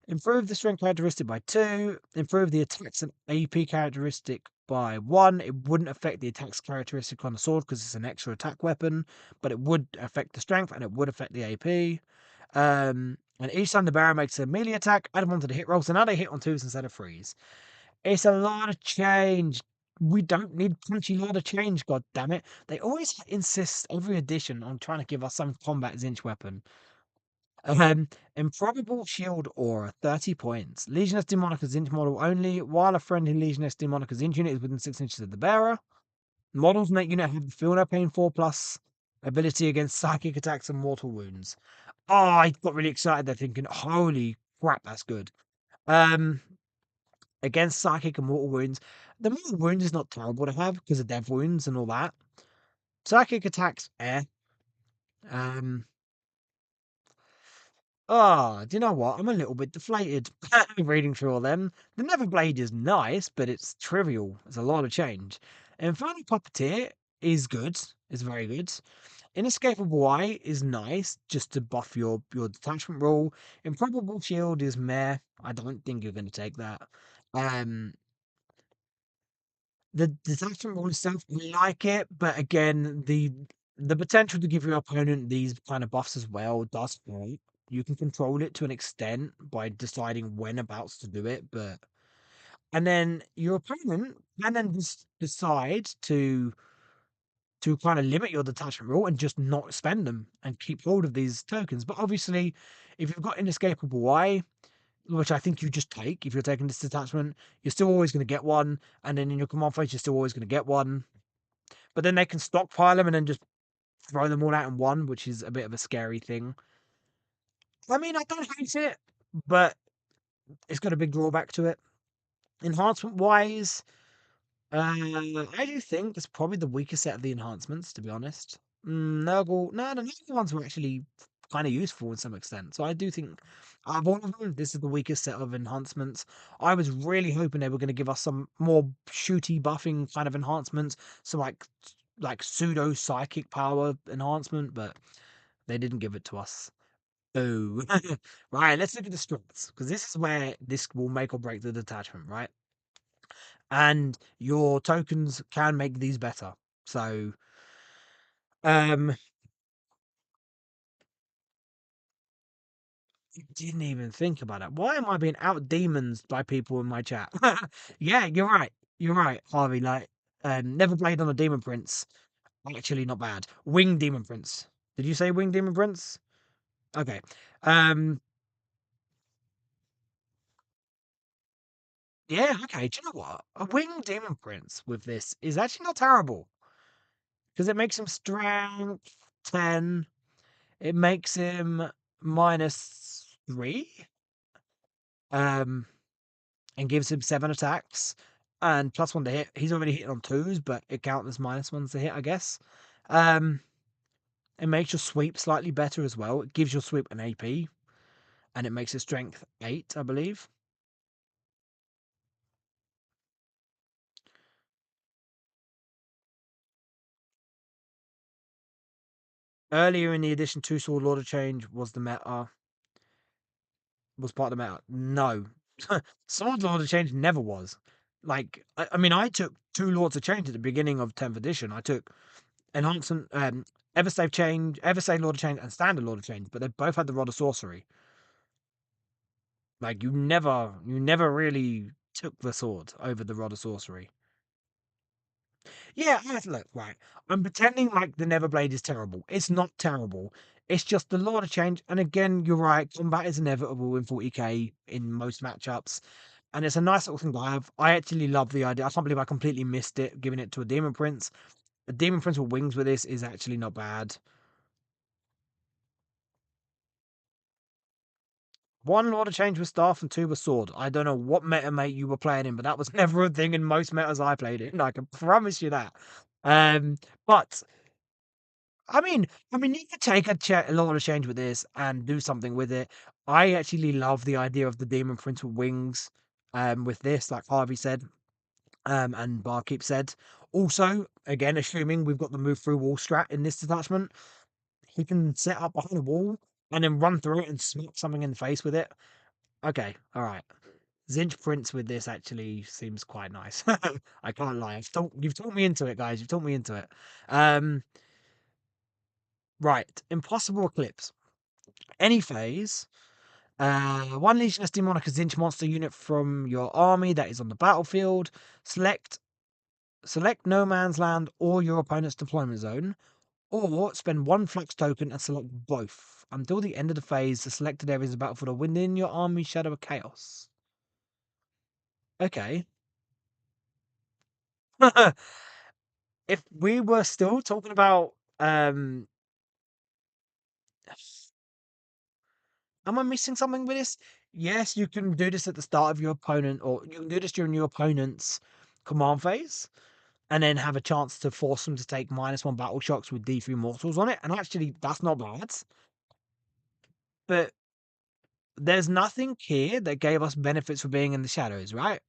Improve the strength characteristic by 2. Improve the attacks and AP characteristic by 1. It wouldn't affect the attacks characteristic on the sword because it's an extra attack weapon, but it would affect the strength and it would affect the AP. And each time the bearer makes a melee attack, add them onto the hit roll, so now they hit on 2s instead of 3s. It's a lot of change. We don't need punchy lot of change, god damn it. They always insist every edition on trying to give us some combat Zinch weapon. Improbable Shield Aura, 30 points. Legioness Demonicus Zinch model only, while a friendly Legioness Demonicus Zinch unit is within 6 inches of the bearer. Models in that unit have the Feel No Pain 4+ ability against psychic attacks and mortal wounds. Oh, I got really excited there thinking, holy crap, that's good. Against psychic and mortal wounds. The mortal wounds is not terrible to have because of death wounds and all that. Psychic attacks, Um, do you know what? I'm a little bit deflated reading through all them. The Neverblade is nice, but it's trivial. It's a lot of change. Infernal Puppeteer is good. It's very good. Inescapable Eye is nice, just to buff your detachment roll. Improbable Shield is meh. I don't think you're going to take that. Um, the detachment roll itself, we like it, but again, the potential to give your opponent these kind of buffs as well does great. You can control it to an extent by deciding when abouts to do it, but and then your opponent can then just decide to kind of limit your detachment rule and just not spend them and keep hold of these tokens. But obviously, if you've got Inescapable Eye, which I think you just take if you're taking this detachment, you're still always going to get one. And then in your command phase, you're still always going to get one. But then they can stockpile them and then just throw them all out in one, which is a bit of a scary thing. I mean, I don't hate it, but it's got a big drawback to it. Enhancement wise, I do think it's probably the weakest set of the enhancements, to be honest. Nurgle, no, the Nurgle ones were actually kind of useful in some extent. So I do think out of all of them, this is the weakest set of enhancements. I was really hoping they were going to give us some more shooty buffing kind of enhancements, so like pseudo psychic power enhancement, but they didn't give it to us. Oh, right. Let's look at the strengths because this is where this will make or break the detachment, right? And your tokens can make these better. So, um, didn't even think about it. Why am I being out demons by people in my chat? Yeah, you're right. You're right, Harvey. Like, never played on a demon prince. Actually, not bad. Wing demon prince. Did you say wing demon prince? Okay. Um, Yeah, okay. Do you know what? A winged demon prince with this is actually not terrible because it makes him strength 10. It makes him -3, um, and gives him 7 attacks and +1 to hit. He's already hitting on 2s, but it counts as -1s to hit, I guess. Um, it makes your sweep slightly better as well. It gives your sweep an AP, and it makes it strength 8, I believe. Earlier in the edition, Two Sword Lord of Change was part of the meta. No. Sword Lord of Change never was. Like, I mean, I took two Lords of Change at the beginning of 10th edition. I took Enhancement, Eversave Change, Eversave Lord of Change, and Standard Lord of Change, but they both had the Rod of Sorcery. Like, you never really took the sword over the Rod of Sorcery. Yeah, look, right. I'm pretending like the Neverblade is terrible. It's not terrible. It's just the Lord of Change. And again, you're right. Combat is inevitable in 40k in most matchups. And it's a nice little thing to have. I actually love the idea. I can't believe I completely missed it, giving it to a Demon Prince. A Demon Prince with wings with this is actually not bad. One Lord of Change with staff and two with sword. I don't know what meta mate you were playing in, but that was never a thing in most metas I played in. I can promise you that. But I mean, you could take a lot of change with this and do something with it. I actually love the idea of the Demon Prince with wings. With this, like Harvey said, and Barkeep said. Also, again, assuming we've got the move through wall strat in this detachment, he can set up behind a wall and then run through it and smack something in the face with it. Okay, all right. Zinch Prince with this actually seems quite nice. I can't lie. You've talked me into it, guys. You've talked me into it. Um, right. Impossible Eclipse. Any phase. One Legioness Demonic Zinch monster unit from your army that is on the battlefield. Select no man's land or your opponent's deployment zone, or spend one flux token and select both. Until the end of the phase, the selected areas of the battlefield are within your army Shadow of Chaos. Okay. If we were still talking about am I missing something with this? Yes, you can do this at the start of your opponent, or you can do this during your opponent's command phase, and then have a chance to force them to take -1 battle shocks with D3 mortals on it. And actually, that's not bad. But there's nothing here that gave us benefits for being in the shadows, right?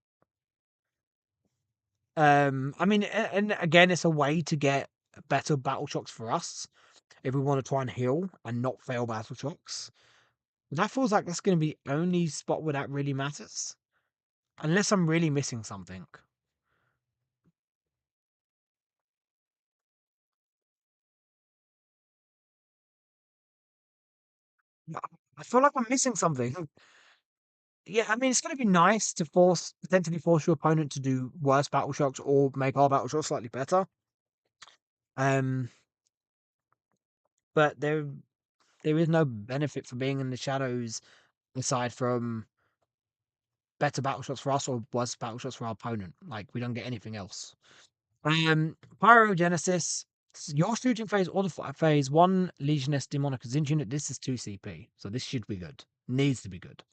I mean, and again, it's a way to get better battle shocks for us if we want to try and heal and not fail battle shocks. But that feels like that's going to be the only spot where that really matters, unless I'm really missing something. Yeah, I feel like I'm missing something. Yeah, I mean, it's going to be nice to potentially force your opponent to do worse battle shocks or make our battle shocks slightly better. Um, but there is no benefit for being in the shadows aside from better battle shots for us or worse battle shots for our opponent. Like we don't get anything else. Pyrogenesis. Your shooting phase or the fight phase, one Legioness Demonic Zinch unit. This is 2 CP, so this should be good. Needs to be good.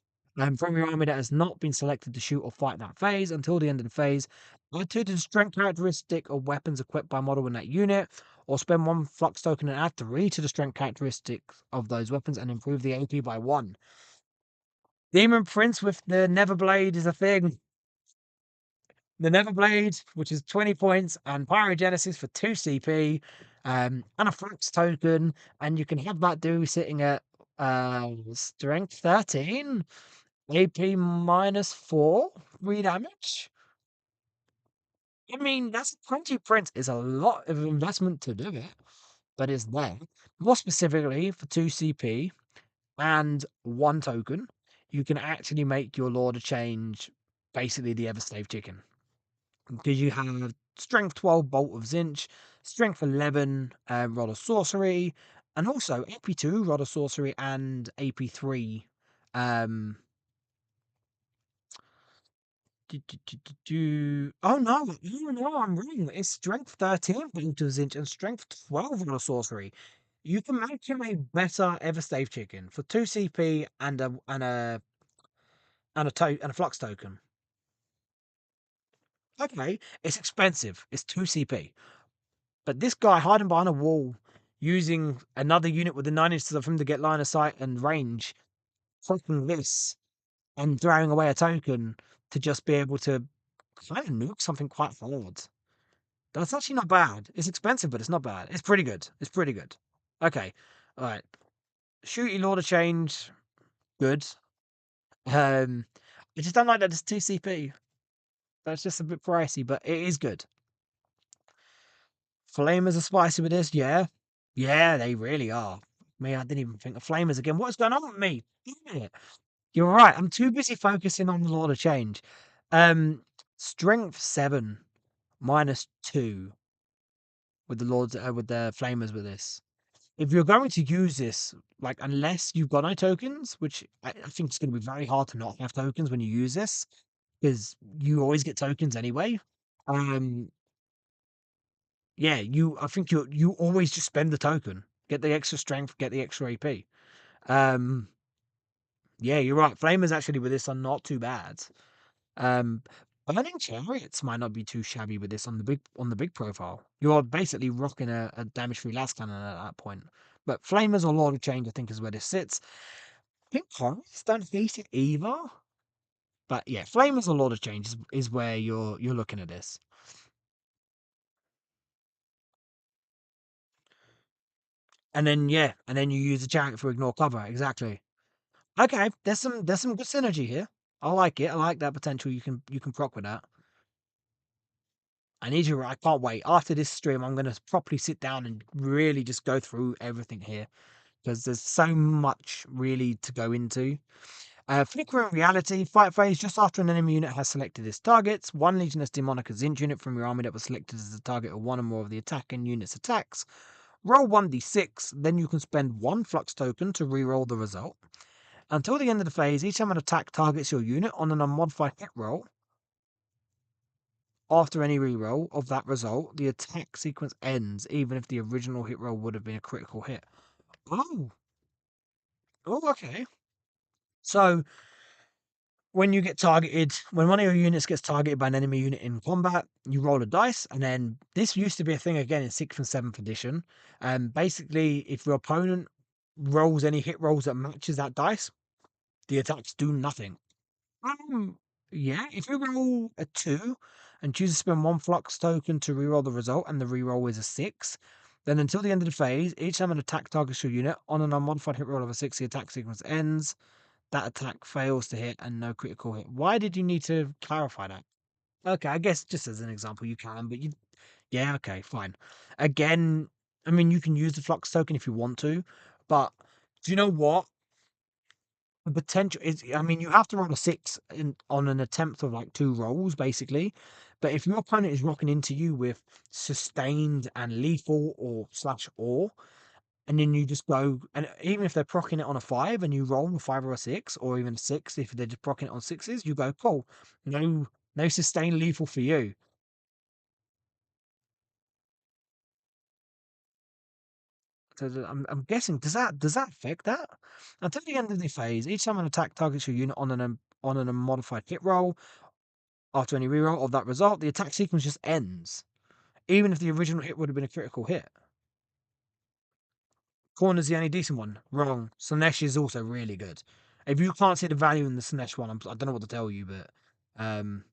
From your army that has not been selected to shoot or fight that phase until the end of the phase, add 2 to the strength characteristic of weapons equipped by model in that unit, or spend 1 flux token and add 3 to the strength characteristic of those weapons and improve the AP by 1. Demon Prince with the Neverblade is a thing. The Neverblade, which is 20 points, and Pyrogenesis for 2 CP, and a flux token, and you can have that do sitting at strength 13, AP -4, 3 damage. I mean, that's 20 prints is a lot of investment to do it, but it's there. More specifically, for 2 CP and 1 token, you can actually make your Lord of Change basically the Everslave chicken. Because you have Strength 12 Bolt of Zinch, Strength 11 Rod of Sorcery, and also AP2 Rod of Sorcery and AP3 um, Oh no, oh no, I'm wrong. It's strength 13 for Into Zinch and strength 12 on a sorcery. You can make him a better ever stave chicken for 2 CP and a flux token. Okay, it's expensive. It's 2 CP. But this guy hiding behind a wall, using another unit within 9 inches of him to get line of sight and range, fucking this, and throwing away a token to just be able to kind of nuke something quite hard. That's actually not bad. It's expensive, but it's not bad. It's pretty good. It's pretty good. Okay. All right. Shooty Lord of Change, good. Um, I just don't like that it's 2 CP. That's just a bit pricey, but it is good. Flamers are spicy with this, yeah. Yeah, they really are. Me, I didn't even think of flamers again. What's going on with me? Damn it. You're right. I'm too busy focusing on the Lord of Change. Um, Strength 7 -2 with the Lords with the flamers with this. If you're going to use this, like unless you've got no tokens, which I think it's going to be very hard to not have tokens when you use this, because you always get tokens anyway. Um, yeah, I think you always just spend the token, get the extra strength, get the extra AP. Um, yeah, you're right. Flamers actually with this are not too bad. Um, Burning Chariots might not be too shabby with this on the big profile. You're basically rocking a damage free last cannon at that point. But Flamers or Lord of Change, I think, is where this sits. I think Horrors don't hate it either. But yeah, Flamers or Lord of Change is where you're looking at this. And then you use the chariot for ignore cover. Exactly. Okay, there's some good synergy here. I like it. I like that potential. You can proc with that. I need you. I can't wait. After this stream, I'm gonna properly sit down and really just go through everything here because there's so much really to go into. Flickering Reality, fight phase just after an enemy unit has selected its targets. One Legioness Demonica Zinch unit from your army that was selected as the target of one or more of the attacking unit's attacks. Roll 1d6, then you can spend one flux token to reroll the result. Until the end of the phase, each time an attack targets your unit on an unmodified hit roll, after any reroll of that result, the attack sequence ends, even if the original hit roll would have been a critical hit. Oh, okay. So when you get targeted, when one of your units gets targeted by an enemy unit in combat, you roll a dice, and then this used to be a thing again in 6th and 7th edition. Basically, if your opponent rolls any hit rolls that matches that dice, the attacks do nothing. Um, yeah, if you roll a 2 and choose to spend one flux token to reroll the result, and the reroll is a 6, then until the end of the phase, each time an attack targets your unit on an unmodified hit roll of a 6, the attack sequence ends. That attack fails to hit and no critical hit. Why did you need to clarify that? Okay, I guess just as an example, you can, but yeah, okay, fine. Again, I mean, you can use the flux token if you want to, but do you know what? The potential is, I mean, you have to roll a 6 on an attempt of like 2 rolls, basically. But if your opponent is rocking into you with sustained and lethal or slash or, and then you just go, and even if they're procking it on a 5 and you roll a 5 or a 6, or even a 6, if they're just procking it on 6s, you go, cool, no sustained lethal for you. So I'm guessing, does that affect that? Until the end of the phase, each time an attack targets your unit on an unmodified hit roll, after any reroll of that result, the attack sequence just ends, even if the original hit would have been a critical hit. Corner's the only decent one. Wrong. Slanesh is also really good. If you can't see the value in the Slanesh one, I don't know what to tell you, but um,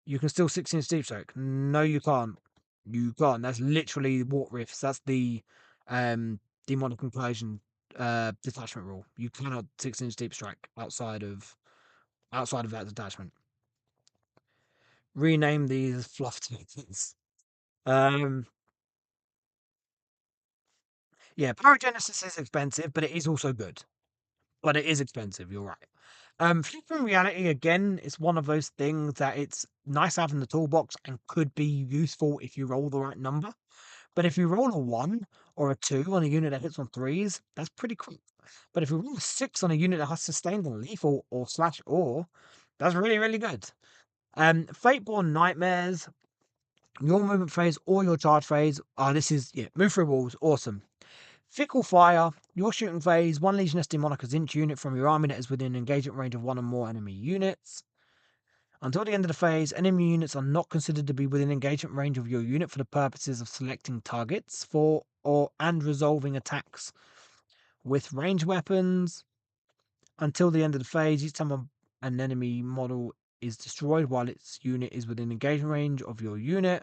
you can still 16 Deep Stroke. No, you can't. You can't. That's literally Warp Rifts. That's the demonic inclusion detachment rule. You cannot 16 Deep Strike outside of that detachment. Rename these fluff tokens. Um, Yeah, Pyrogenesis is expensive, but it is also good. But it is expensive, you're right. Flickering Reality, again, is one of those things that it's nice to have in the toolbox and could be useful if you roll the right number. But if you roll a 1 or a 2 on a unit that hits on 3s, that's pretty quick. but if you roll a 6 on a unit that has sustained and lethal or slash or, that's really, really good. Fateborn Nightmares, your movement phase or your charge phase. This is, yeah, move through walls, awesome. Fickle Fire, your shooting phase, one Legioness Demonica Zinch unit from your army that is within engagement range of one or more enemy units. Until the end of the phase, enemy units are not considered to be within engagement range of your unit for the purposes of selecting targets for or and resolving attacks with ranged weapons. Until the end of the phase, each time an enemy model is destroyed while its unit is within engagement range of your unit,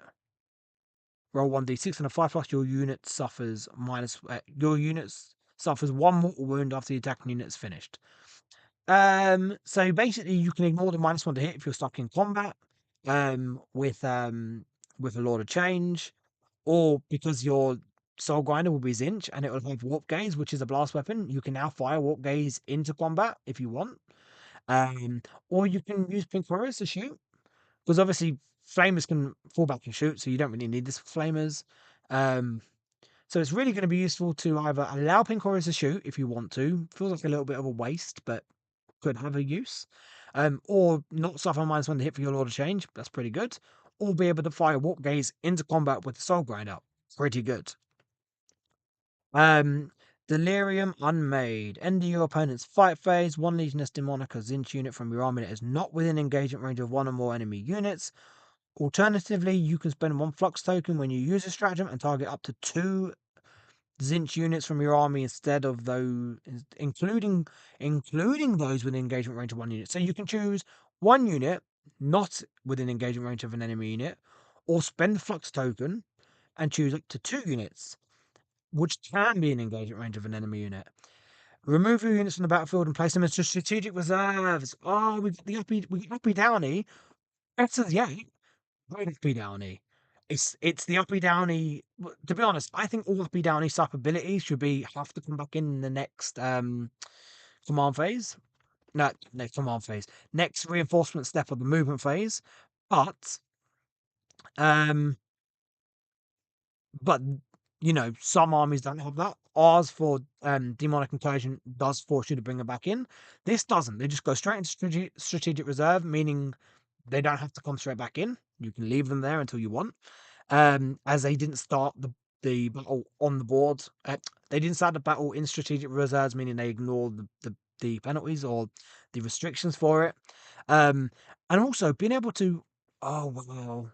roll 1d6 and a 5+. Your unit suffers one mortal wound after the attacking unit is finished. So basically, you can ignore the -1 to hit if you're stuck in combat. With a Lord of Change, or because your Soul Grinder will be Zinch and it will have Warp Gaze, which is a blast weapon. You can now fire Warp Gaze into combat if you want. Or you can use Pink Warriors to shoot, because obviously Flamers can fall back and shoot, so you don't really need this for Flamers. So it's really going to be useful to either allow Pink Warriors to shoot if you want to. Feels like a little bit of a waste, but could have a use. Or not suffer -1 to hit for your Lord of Change. That's pretty good. Or be able to fire Warp Gaze into combat with the Soul Grinder. Pretty good. Delirium Unmade. End of your opponent's fight phase. One Legioness Demonica Zinch unit from your army that is not within engagement range of one or more enemy units. Alternatively, you can spend 1 Flux token when you use a stratagem and target up to 2 Zinch units from your army instead of those, including those within engagement range of 1 unit. So you can choose 1 unit not within engagement range of an enemy unit, or spend the Flux token and choose up to 2 units which can be in engagement range of an enemy unit. Remove your units from the battlefield and place them into strategic reserves. Oh, we got Uppy Downy. Better yet, great Uppy Downy. It's the Uppy Downy. To be honest, I think all Uppy Downy sub abilities should have to come back in the next command phase. No, next command phase. Next reinforcement step of the movement phase. But um But some armies don't have that. Ours for demonic incursion does force you to bring it back in. This doesn't. They just go straight into strategic reserve, meaning they don't have to come straight back in. You can leave them there until you want. As they didn't start the battle on the board. They didn't start the battle in strategic reserves, meaning they ignored the penalties or the restrictions for it. And also being able to, oh wow.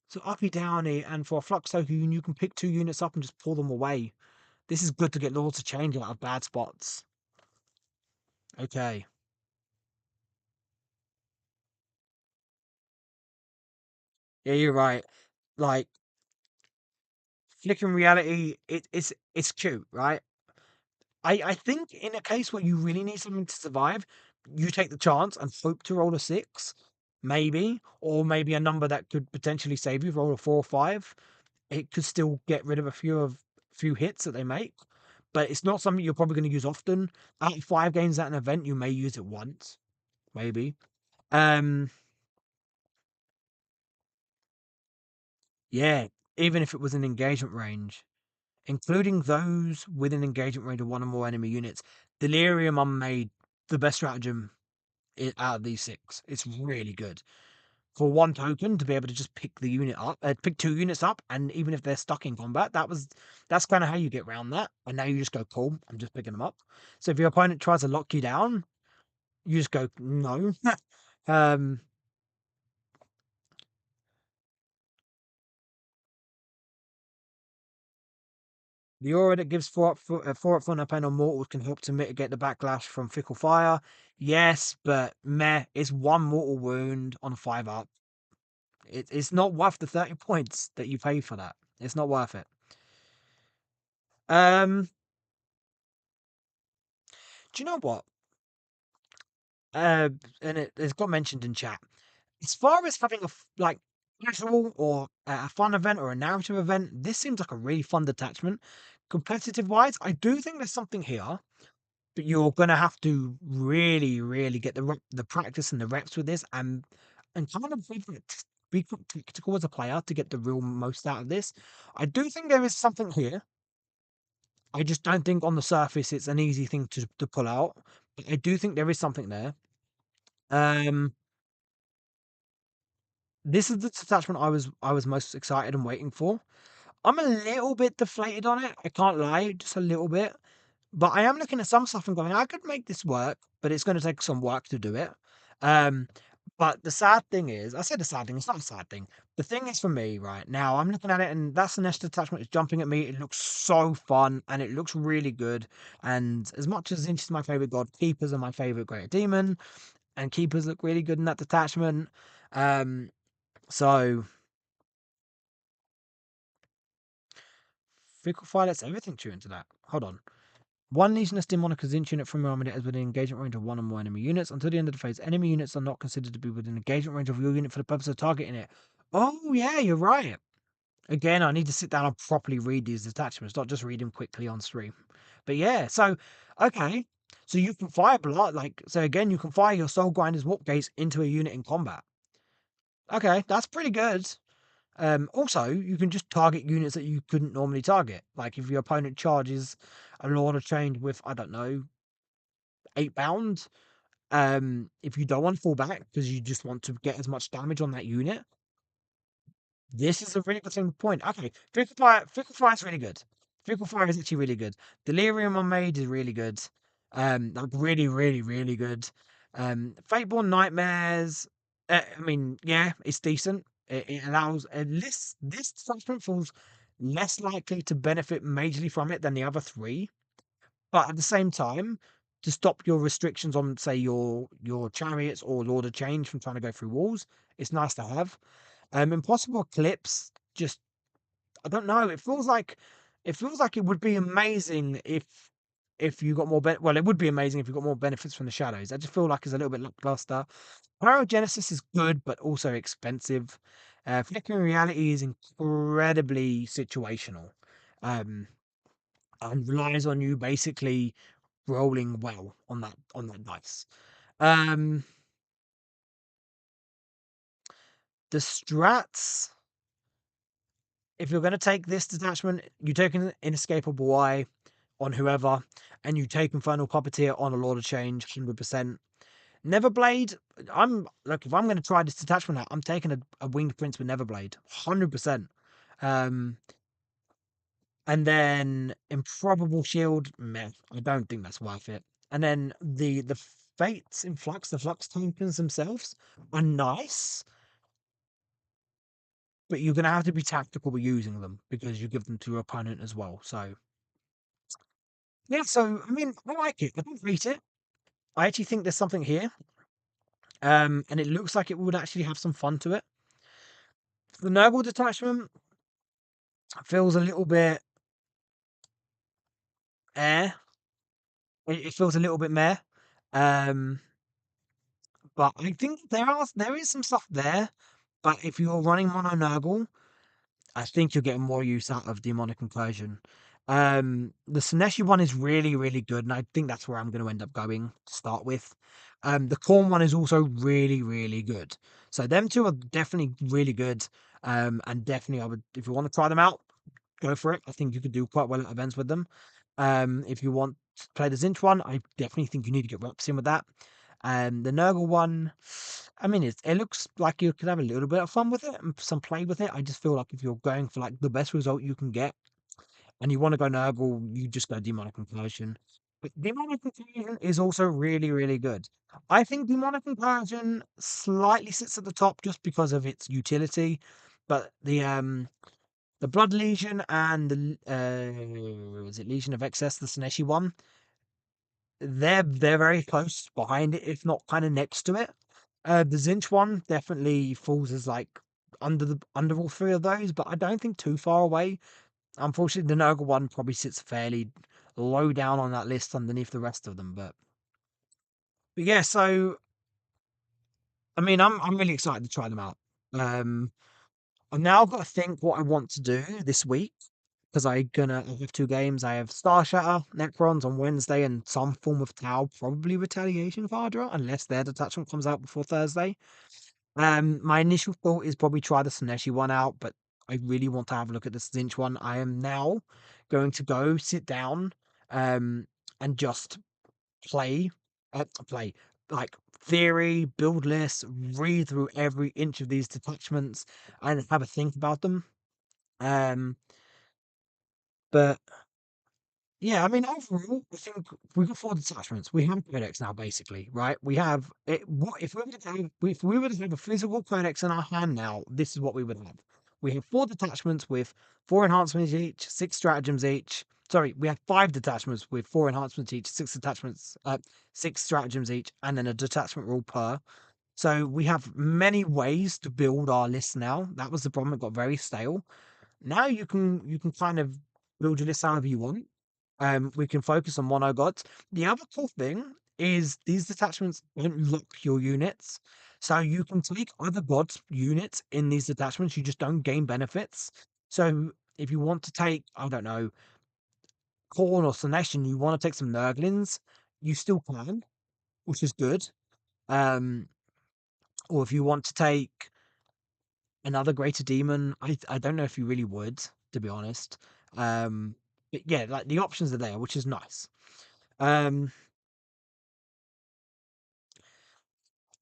So uppy downy, and for a flux token, you can pick 2 units up and just pull them away. This is good to get Lords of Change out of bad spots. Okay. Yeah, you're right. Like, flickering reality, it's cute, right? I think in a case where you really need something to survive, you take the chance and hope to roll a 6, maybe, or maybe a number that could potentially save you. Roll a 4 or 5. It could still get rid of a few hits that they make, but it's not something you're probably going to use often. Out of 5 games at an event, you may use it once, maybe. Um, yeah, even if it was an engagement range, including those within engagement range of 1 or more enemy units. Delirium Unmade, the best stratagem out of these 6. It's really good. For 1 token to be able to just pick the unit up, pick 2 units up, and even if they're stuck in combat, that's kind of how you get around that. And now you just go, cool, I'm just picking them up. So if your opponent tries to lock you down, you just go, no. um, the aura that gives 4 up front up on mortals can help to mitigate the backlash from fickle fire. Yes, but meh, it's 1 mortal wound on 5 up. It's not worth the 30 points that you pay for that. It's not worth it. Um, do you know what? And it's got mentioned in chat. As far as having like casual or a fun event or a narrative event, this seems like a really fun detachment. Competitive wise, I do think there's something here, but you're gonna have to really, really get the practice and the reps with this, and kind of be tactical as a player to get the real most out of this. I do think there is something here. I just don't think on the surface it's an easy thing to pull out. But I do think there is something there. Um, this is the detachment I was most excited and waiting for. I'm a little bit deflated on it. I can't lie, just a little bit. But I am looking at some stuff and going, I could make this work, but it's going to take some work to do it. Um, but the sad thing is, I said the sad thing, it's not a sad thing. The thing is for me, right now, I'm looking at it and that's the nest attachment is jumping at me. It looks so fun and it looks really good. And as much as Zinch is my favorite god, Keepers are my favorite great demon, and Keepers look really good in that detachment. Um, so Fickle Fire lets everything tune into that. Hold on. One Legionist Demonic Zinch unit from your army that is within engagement range of one or more enemy units. Until the end of the phase, enemy units are not considered to be within engagement range of your unit for the purpose of targeting it. Oh, yeah, you're right. Again, I need to sit down and properly read these detachments, not just read them quickly on stream. But yeah, so, okay. So you can fire blood, so again, you can fire your Soul Grinder's Warp Gates into a unit in combat. Okay, that's pretty good. Also, you can just target units that you couldn't normally target. Like if your opponent charges a Lord of Change with, I don't know, 8 pounds. If you don't want to fall back because you just want to get as much damage on that unit, this is a really good thing to point. Okay, Fickle Fire is really good. Fickle Fire is actually really good. Delirium on Maid is really good. Like really, really, really good. Fateborn Nightmares. I mean, yeah, it's decent. It allows this detachment falls less likely to benefit majorly from it than the other three. But at the same time, to stop your restrictions on, say, your chariots or Lord of Change from trying to go through walls, it's nice to have. Impossible Eclipse, just I don't know. It feels like it would be amazing if you got more well, it would be amazing if you got more benefits from the shadows. I just feel like it's a little bit lackluster. Pyrogenesis is good, but also expensive. Flickering Reality is incredibly situational. Um, and relies on you basically rolling well on that dice. Um, the strats. If you're going to take this detachment, you take an inescapable eye on whoever, and you take Infernal Puppeteer on a Lord of Change, 100%. Neverblade, if I'm going to try this detachment out, I'm taking a Winged Prince with Neverblade, 100%. Um, and then Improbable Shield, meh, I don't think that's worth it. And then the Fates in Flux, the Flux tokens themselves are nice, but you're going to have to be tactical with using them because you give them to your opponent as well. So yeah, so I mean, I like it. I don't hate it. I actually think there's something here. And it looks like it would actually have some fun to it. The Noble detachment feels a little bit eh. It feels a little bit meh. Um, but I think there is some stuff there. But if you're running mono Nurgle, I think you're getting more use out of Demonic Incursion. The Sineshi one is really, really good, and I think that's where I'm going to end up going to start with. The Corn one is also really, really good. So them two are definitely really good. And definitely I would, if you want to try them out, go for it. I think you could do quite well at events with them. If you want to play the Zinch one, I definitely think you need to get reps in with that. The Nurgle one, I mean, it looks like you could have a little bit of fun with it and some play with it. I just feel like if you're going for like the best result you can get and you want to go Nurgle, you just go Demonic Incursion. But Demonic Incursion is also really, really good. I think Demonic Incursion slightly sits at the top just because of its utility, but the Blood Legion and the is it Legion of Excess, the Sineshi one, they're very close behind it, if not kind of next to it. The Zinch one definitely falls as like under all three of those, but I don't think too far away. Unfortunately, the Nurgle one probably sits fairly low down on that list underneath the rest of them. But yeah, so I mean, I'm really excited to try them out. Um, I've now got to think what I want to do this week because I have two games. I have Star Shatter Necrons on Wednesday and some form of Tau, probably Retaliation Vardra, unless their detachment comes out before Thursday. My initial thought is probably try the Sineshi one out, but I really want to have a look at the Cinch one. I am now going to go sit down um and just play play like theory, build lists, read through every inch of these detachments and have a think about them. Um but yeah, I mean, overall, I think we've got four detachments. We have a codex now, basically, right? We have it. What if we were to have, if we were to have a physical codex in our hand now? This is what we would have. We have four detachments with four enhancements each, six stratagems each. Sorry, we have five detachments with four enhancements each, six stratagems each, and then a detachment rule per. So we have many ways to build our list now. That was the problem; it got very stale. Now you can kind of build your list however you want. We can focus on mono gods. The other cool thing is these detachments don't lock your units. So you can take other gods units in these detachments. You just don't gain benefits. So if you want to take, I don't know, Corn or Slanesh and you want to take some Nurglings, you still can, which is good. Um, or if you want to take another greater demon, I don't know if you really would, to be honest. But yeah, like the options are there, which is nice. Um,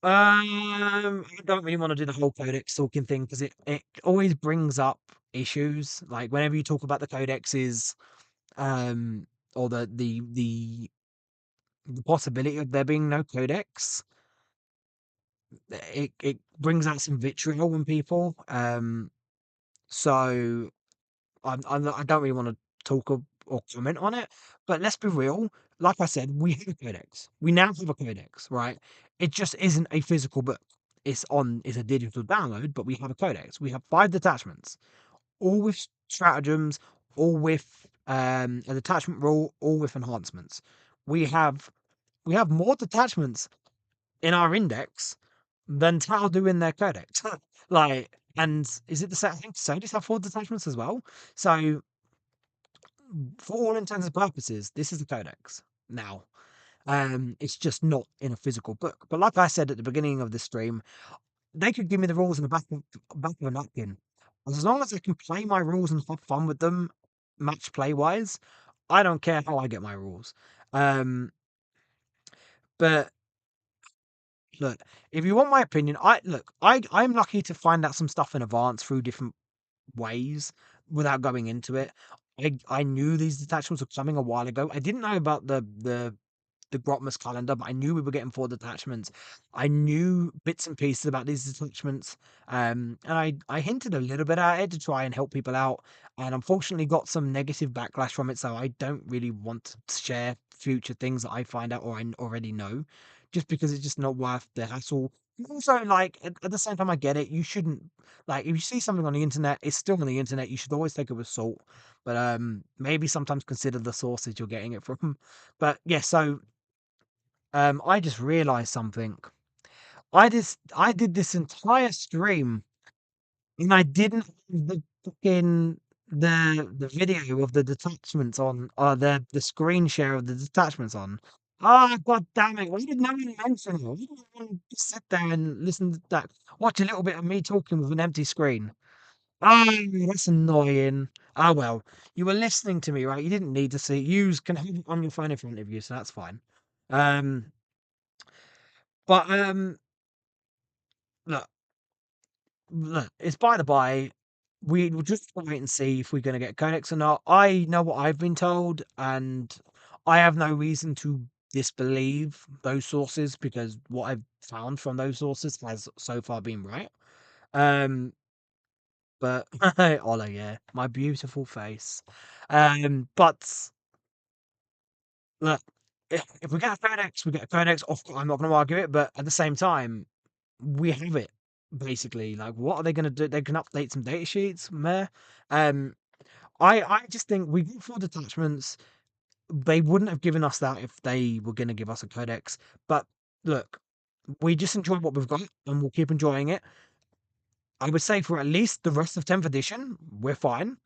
I don't really want to do the whole codex talking thing because it always brings up issues. Like whenever you talk about the codexes, or the possibility of there being no codex, it brings out some vitriol in people. So I don't really want to talk or comment on it. But let's be real. Like I said, we have a codex. We now have a codex, right? It just isn't a physical book. It's a digital download, but we have a codex. We have five detachments, all with stratagems, all with a detachment rule, all with enhancements. We have we have more detachments in our index than Tau do in their codex. Like, and is it the same? I think Sodis have four detachments as well. So for all intents and purposes, this is the codex now. It's just not in a physical book. But like I said at the beginning of the stream, they could give me the rules in the back of a napkin. As long as I can play my rules and have fun with them, match play wise, I don't care how I get my rules. Um, but look, if you want my opinion, I'm lucky to find out some stuff in advance through different ways without going into it. I knew these detachments were coming a while ago. I didn't know about the Grotmas calendar, but I knew we were getting four detachments. I knew bits and pieces about these detachments, and I hinted a little bit at it to try and help people out, and unfortunately got some negative backlash from it. So I don't really want to share future things that I find out or I already know, just because it's just not worth the hassle. And also, like at the same time, I get it. You shouldn't like if you see something on the internet, it's still on the internet. You should always take it with salt, but maybe sometimes consider the sources you're getting it from. But yeah, so I just realized something. I did this entire stream and I didn't have the fucking the video of the detachments on or the screen share of the detachments on. Oh god damn it, why did no one mention it? Why did no one just sit there and listen to that watch a little bit of me talking with an empty screen? Oh, that's annoying. Oh well, you were listening to me, right? You didn't need to see. You can have it on your phone in front of you, so that's fine. Um, but look, it's by the by. We will just wait and see if we're going to get codex or not. I know what I've been told, and I have no reason to disbelieve those sources because what I've found from those sources has so far been right. Um, but Ola, yeah, my beautiful face. But look, if we get a codex, we get a codex. I'm not going to argue it, but at the same time, we have it basically. Like, what are they going to do? They can update some data sheets, meh. Um, I just think we got four detachments. They wouldn't have given us that if they were going to give us a codex. But look, we just enjoy what we've got, and we'll keep enjoying it. I would say for at least the rest of 10th edition, we're fine.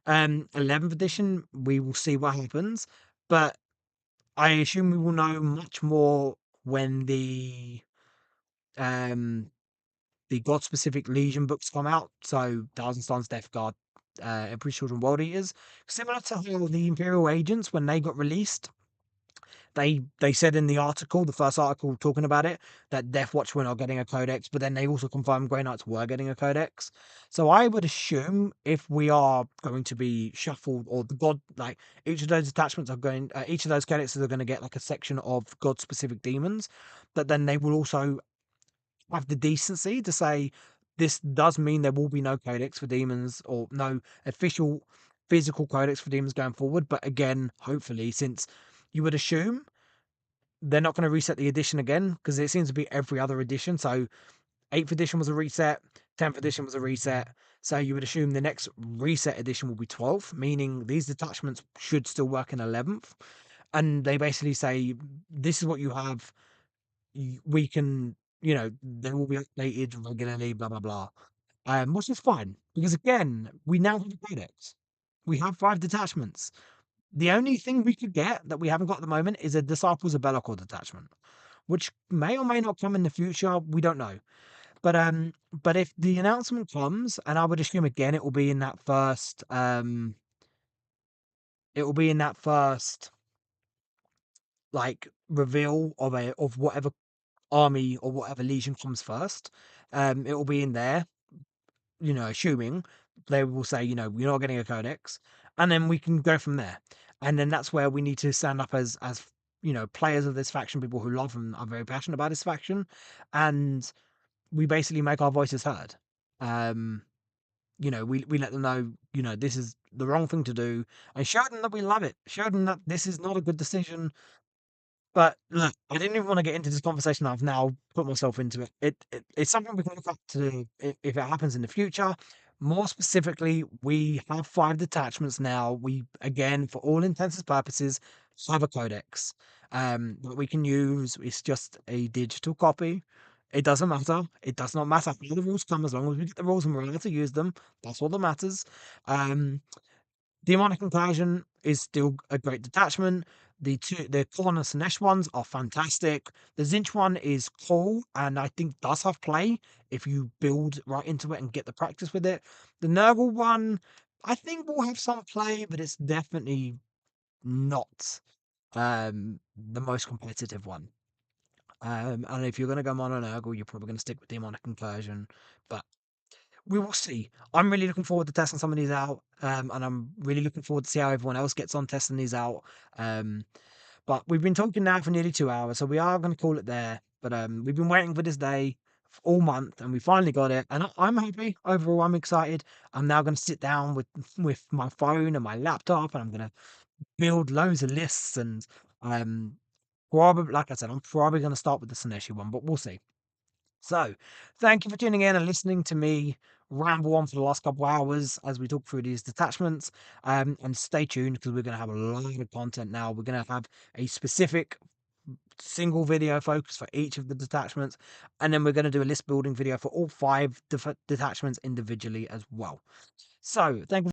11th edition, we will see what happens. But I assume we will know much more when um the God specific Legion books come out. So Thousand Sons, Death Guard, Emperor's Children, World Eaters, similar to how the Imperial Agents, when they got released, they said in the article, the first article talking about it, that Death Watch were not getting a codex, but then they also confirmed Grey Knights were getting a codex. So I would assume if we are going to be shuffled, or the god, like each of those attachments are going, each of those codexes are going to get like a section of god specific demons, but then they will also have the decency to say this does mean there will be no codex for demons, or no official physical codex for demons going forward. But again, hopefully, since you would assume they're not going to reset the edition again, because it seems to be every other edition. So 8th edition was a reset, 10th edition was a reset. So you would assume the next reset edition will be 12th, meaning these detachments should still work in 11th. And they basically say, this is what you have. We can, they will be updated regularly, blah, blah, blah. Which is fine, because again, we now have a codex. We have 5 detachments. The only thing we could get that we haven't got at the moment is a Disciples of Bellicor detachment, which may or may not come in the future. We don't know. But if the announcement comes, and I would assume again it will be in that first it will be in that first like reveal of whatever army or whatever legion comes first. It will be in there, assuming they will say, we're not getting a codex, and then we can go from there. And then that's where we need to stand up as players of this faction, people who love and are very passionate about this faction, and we basically make our voices heard. Um, we let them know, this is the wrong thing to do, and show them that we love it. Show them that this is not a good decision. But look, I didn't even want to get into this conversation. I've now put myself into it. It's something we can look up to if it happens in the future. More specifically, we have 5 detachments now. We, again, for all intents and purposes, have a codex that we can use. It's just a digital copy. It doesn't matter. It does not matter how the rules come, as long as we get the rules and we're allowed to use them. That's all that matters. Um, Demonic Incursion is still a great detachment. The Colonist Nesh ones are fantastic. The Zinch one is cool, and I think does have play if you build right into it and get the practice with it. The Nurgle one, I think will have some play, but it's definitely not the most competitive one. And if you're going to go mono Nurgle, you're probably going to stick with Demonic Incursion. But we will see. I'm really looking forward to testing some of these out, and I'm really looking forward to see how everyone else gets on testing these out. Um, but we've been talking now for nearly 2 hours, so we are going to call it there. But we've been waiting for this day all month, and we finally got it. And I'm happy overall. I'm excited. I'm now going to sit down with my phone and my laptop, and I'm going to build loads of lists. And probably, like I said, I'm probably going to start with the Sineshi one, but we'll see. So, thank you for tuning in and listening to me ramble on for the last couple of hours as we talk through these detachments. And stay tuned, because we're going to have a lot of content now. We're going to have a specific single video focus for each of the detachments, and then we're going to do a list building video for all 5 detachments individually as well. So, thank you.